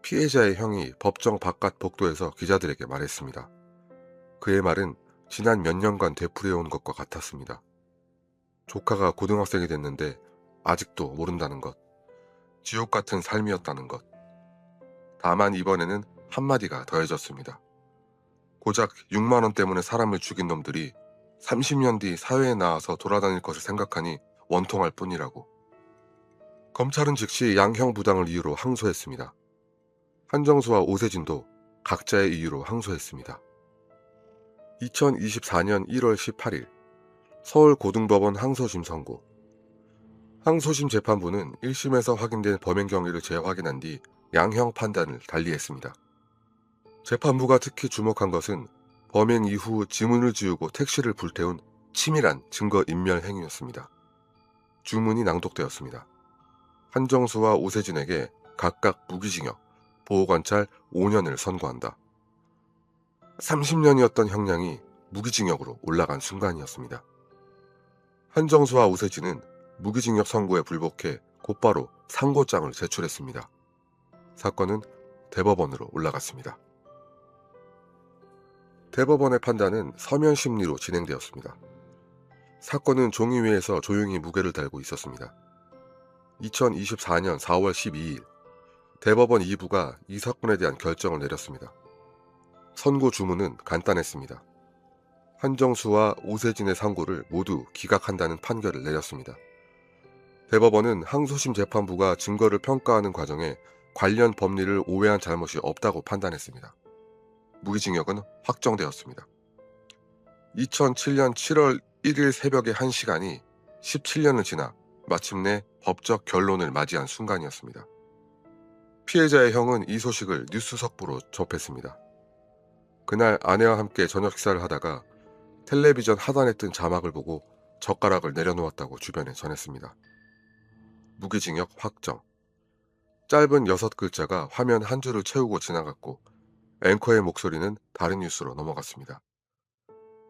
피해자의 형이 법정 바깥 복도에서 기자들에게 말했습니다. 그의 말은 지난 몇 년간 되풀이해온 것과 같았습니다. 조카가 고등학생이 됐는데 아직도 모른다는 것, 지옥 같은 삶이었다는 것. 다만 이번에는 한마디가 더해졌습니다. 고작 6만 원 때문에 사람을 죽인 놈들이 30년 뒤 사회에 나와서 돌아다닐 것을 생각하니 원통할 뿐이라고. 검찰은 즉시 양형 부당을 이유로 항소했습니다. 한정수와 오세진도 각자의 이유로 항소했습니다. 2024년 1월 18일 서울고등법원 항소심 선고. 항소심 재판부는 1심에서 확인된 범행 경위를 재확인한 뒤 양형 판단을 달리했습니다. 재판부가 특히 주목한 것은 범행 이후 지문을 지우고 택시를 불태운 치밀한 증거인멸 행위였습니다. 주문이 낭독되었습니다. 한정수와 오세진에게 각각 무기징역, 보호관찰 5년을 선고한다. 30년이었던 형량이 무기징역으로 올라간 순간이었습니다. 한정수와 오세진은 무기징역 선고에 불복해 곧바로 상고장을 제출했습니다. 사건은 대법원으로 올라갔습니다. 대법원의 판단은 서면 심리로 진행되었습니다. 사건은 종이 위에서 조용히 무게를 달고 있었습니다. 2024년 4월 12일 대법원 2부가 이 사건에 대한 결정을 내렸습니다. 선고 주문은 간단했습니다. 한정수와 오세진의 상고를 모두 기각한다는 판결을 내렸습니다. 대법원은 항소심 재판부가 증거를 평가하는 과정에 관련 법리를 오해한 잘못이 없다고 판단했습니다. 무기징역은 확정되었습니다. 2007년 7월 1일 새벽의 1시간이 17년을 지나 마침내 법적 결론을 맞이한 순간이었습니다. 피해자의 형은 이 소식을 뉴스 속보로 접했습니다. 그날 아내와 함께 저녁 식사를 하다가 텔레비전 하단에 뜬 자막을 보고 젓가락을 내려놓았다고 주변에 전했습니다. 무기징역 확정. 짧은 6글자가 화면 한 줄을 채우고 지나갔고 앵커의 목소리는 다른 뉴스로 넘어갔습니다.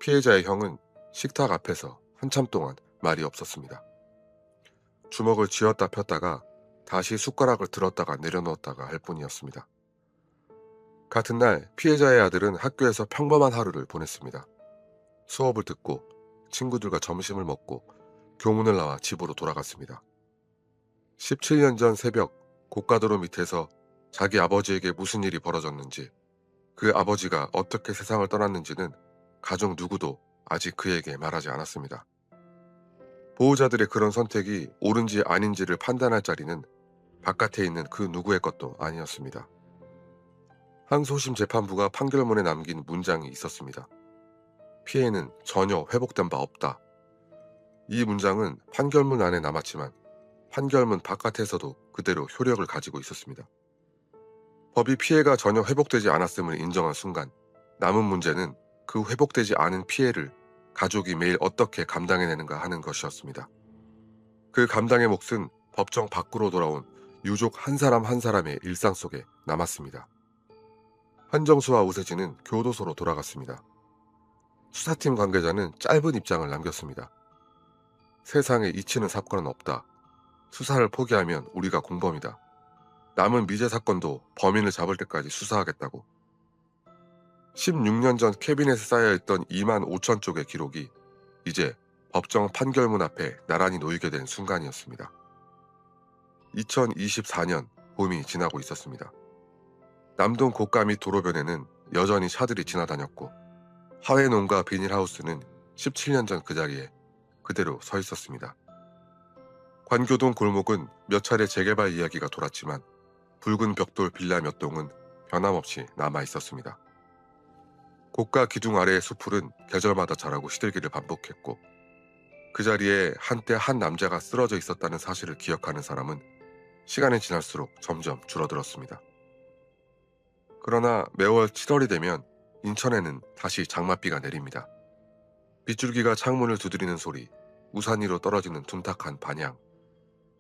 피해자의 형은 식탁 앞에서 한참 동안 말이 없었습니다. 주먹을 쥐었다 폈다가 다시 숟가락을 들었다가 내려놓았다가 할 뿐이었습니다. 같은 날 피해자의 아들은 학교에서 평범한 하루를 보냈습니다. 수업을 듣고 친구들과 점심을 먹고 교문을 나와 집으로 돌아갔습니다. 17년 전 새벽 고가도로 밑에서 자기 아버지에게 무슨 일이 벌어졌는지, 그 아버지가 어떻게 세상을 떠났는지는 가족 누구도 아직 그에게 말하지 않았습니다. 보호자들의 그런 선택이 옳은지 아닌지를 판단할 자리는 바깥에 있는 그 누구의 것도 아니었습니다. 항소심 재판부가 판결문에 남긴 문장이 있었습니다. 피해는 전혀 회복된 바 없다. 이 문장은 판결문 안에 남았지만 판결문 바깥에서도 그대로 효력을 가지고 있었습니다. 법이 피해가 전혀 회복되지 않았음을 인정한 순간 남은 문제는 그 회복되지 않은 피해를 가족이 매일 어떻게 감당해내는가 하는 것이었습니다. 그 감당의 몫은 법정 밖으로 돌아온 유족 한 사람 한 사람의 일상 속에 남았습니다. 한정수와 우세진은 교도소로 돌아갔습니다. 수사팀 관계자는 짧은 입장을 남겼습니다. 세상에 잊히는 사건은 없다. 수사를 포기하면 우리가 공범이다. 남은 미제 사건도 범인을 잡을 때까지 수사하겠다고. 16년 전 캐비넷에 쌓여있던 2만 5천 쪽의 기록이 이제 법정 판결문 앞에 나란히 놓이게 된 순간이었습니다. 2024년 봄이 지나고 있었습니다. 남동 고가 및 도로변에는 여전히 차들이 지나다녔고 하회농가 비닐하우스는 17년 전 그 자리에 그대로 서 있었습니다. 관교동 골목은 몇 차례 재개발 이야기가 돌았지만 붉은 벽돌 빌라 몇 동은 변함없이 남아 있었습니다. 고가 기둥 아래의 수풀은 계절마다 자라고 시들기를 반복했고 그 자리에 한때 한 남자가 쓰러져 있었다는 사실을 기억하는 사람은 시간이 지날수록 점점 줄어들었습니다. 그러나 매월 7월이 되면 인천에는 다시 장맛비가 내립니다. 빗줄기가 창문을 두드리는 소리, 우산 위로 떨어지는 둔탁한 반향.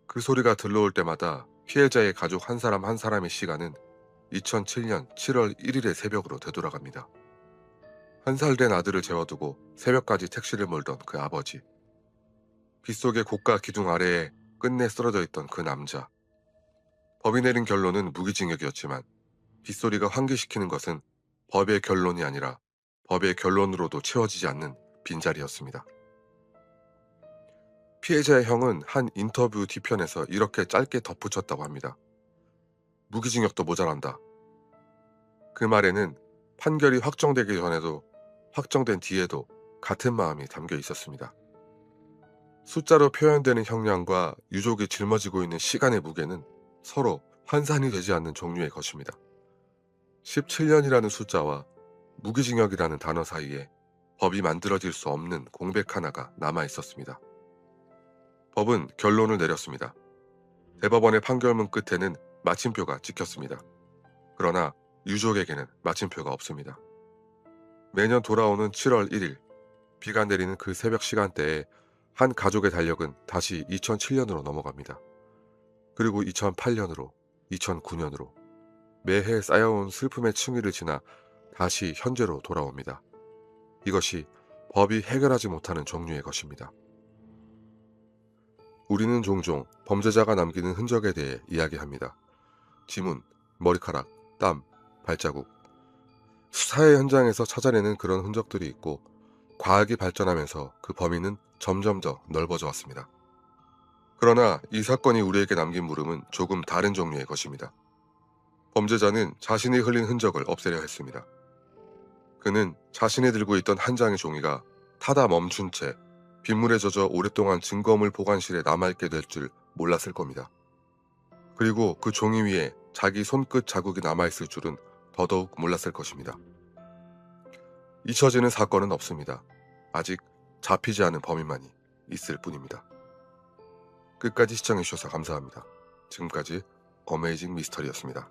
그 소리가 들러올 때마다 피해자의 가족 한 사람 한 사람의 시간은 2007년 7월 1일의 새벽으로 되돌아갑니다. 1살 된 아들을 재워두고 새벽까지 택시를 몰던 그 아버지. 빗속의 고가 기둥 아래에 끝내 쓰러져 있던 그 남자. 법이 내린 결론은 무기징역이었지만 빗소리가 환기시키는 것은 법의 결론이 아니라 법의 결론으로도 채워지지 않는 빈자리였습니다. 피해자의 형은 한 인터뷰 뒤편에서 이렇게 짧게 덧붙였다고 합니다. 무기징역도 모자란다. 그 말에는 판결이 확정되기 전에도 확정된 뒤에도 같은 마음이 담겨 있었습니다. 숫자로 표현되는 형량과 유족이 짊어지고 있는 시간의 무게는 서로 환산이 되지 않는 종류의 것입니다. 17년이라는 숫자와 무기징역이라는 단어 사이에 법이 만들어질 수 없는 공백 하나가 남아 있었습니다. 법은 결론을 내렸습니다. 대법원의 판결문 끝에는 마침표가 찍혔습니다. 그러나 유족에게는 마침표가 없습니다. 매년 돌아오는 7월 1일, 비가 내리는 그 새벽 시간대에 한 가족의 달력은 다시 2007년으로 넘어갑니다. 그리고 2008년으로, 2009년으로 매해 쌓여온 슬픔의 층위를 지나 다시 현재로 돌아옵니다. 이것이 법이 해결하지 못하는 종류의 것입니다. 우리는 종종 범죄자가 남기는 흔적에 대해 이야기합니다. 지문, 머리카락, 땀, 발자국. 수사의 현장에서 찾아내는 그런 흔적들이 있고 과학이 발전하면서 그 범위는 점점 더 넓어져 왔습니다. 그러나 이 사건이 우리에게 남긴 물음은 조금 다른 종류의 것입니다. 범죄자는 자신이 흘린 흔적을 없애려 했습니다. 그는 자신이 들고 있던 한 장의 종이가 타다 멈춘 채 빗물에 젖어 오랫동안 증거물 보관실에 남아있게 될 줄 몰랐을 겁니다. 그리고 그 종이 위에 자기 손끝 자국이 남아있을 줄은 더더욱 몰랐을 것입니다. 잊혀지는 사건은 없습니다. 아직 잡히지 않은 범인만이 있을 뿐입니다. 끝까지 시청해주셔서 감사합니다. 지금까지 어메이징 미스터리였습니다.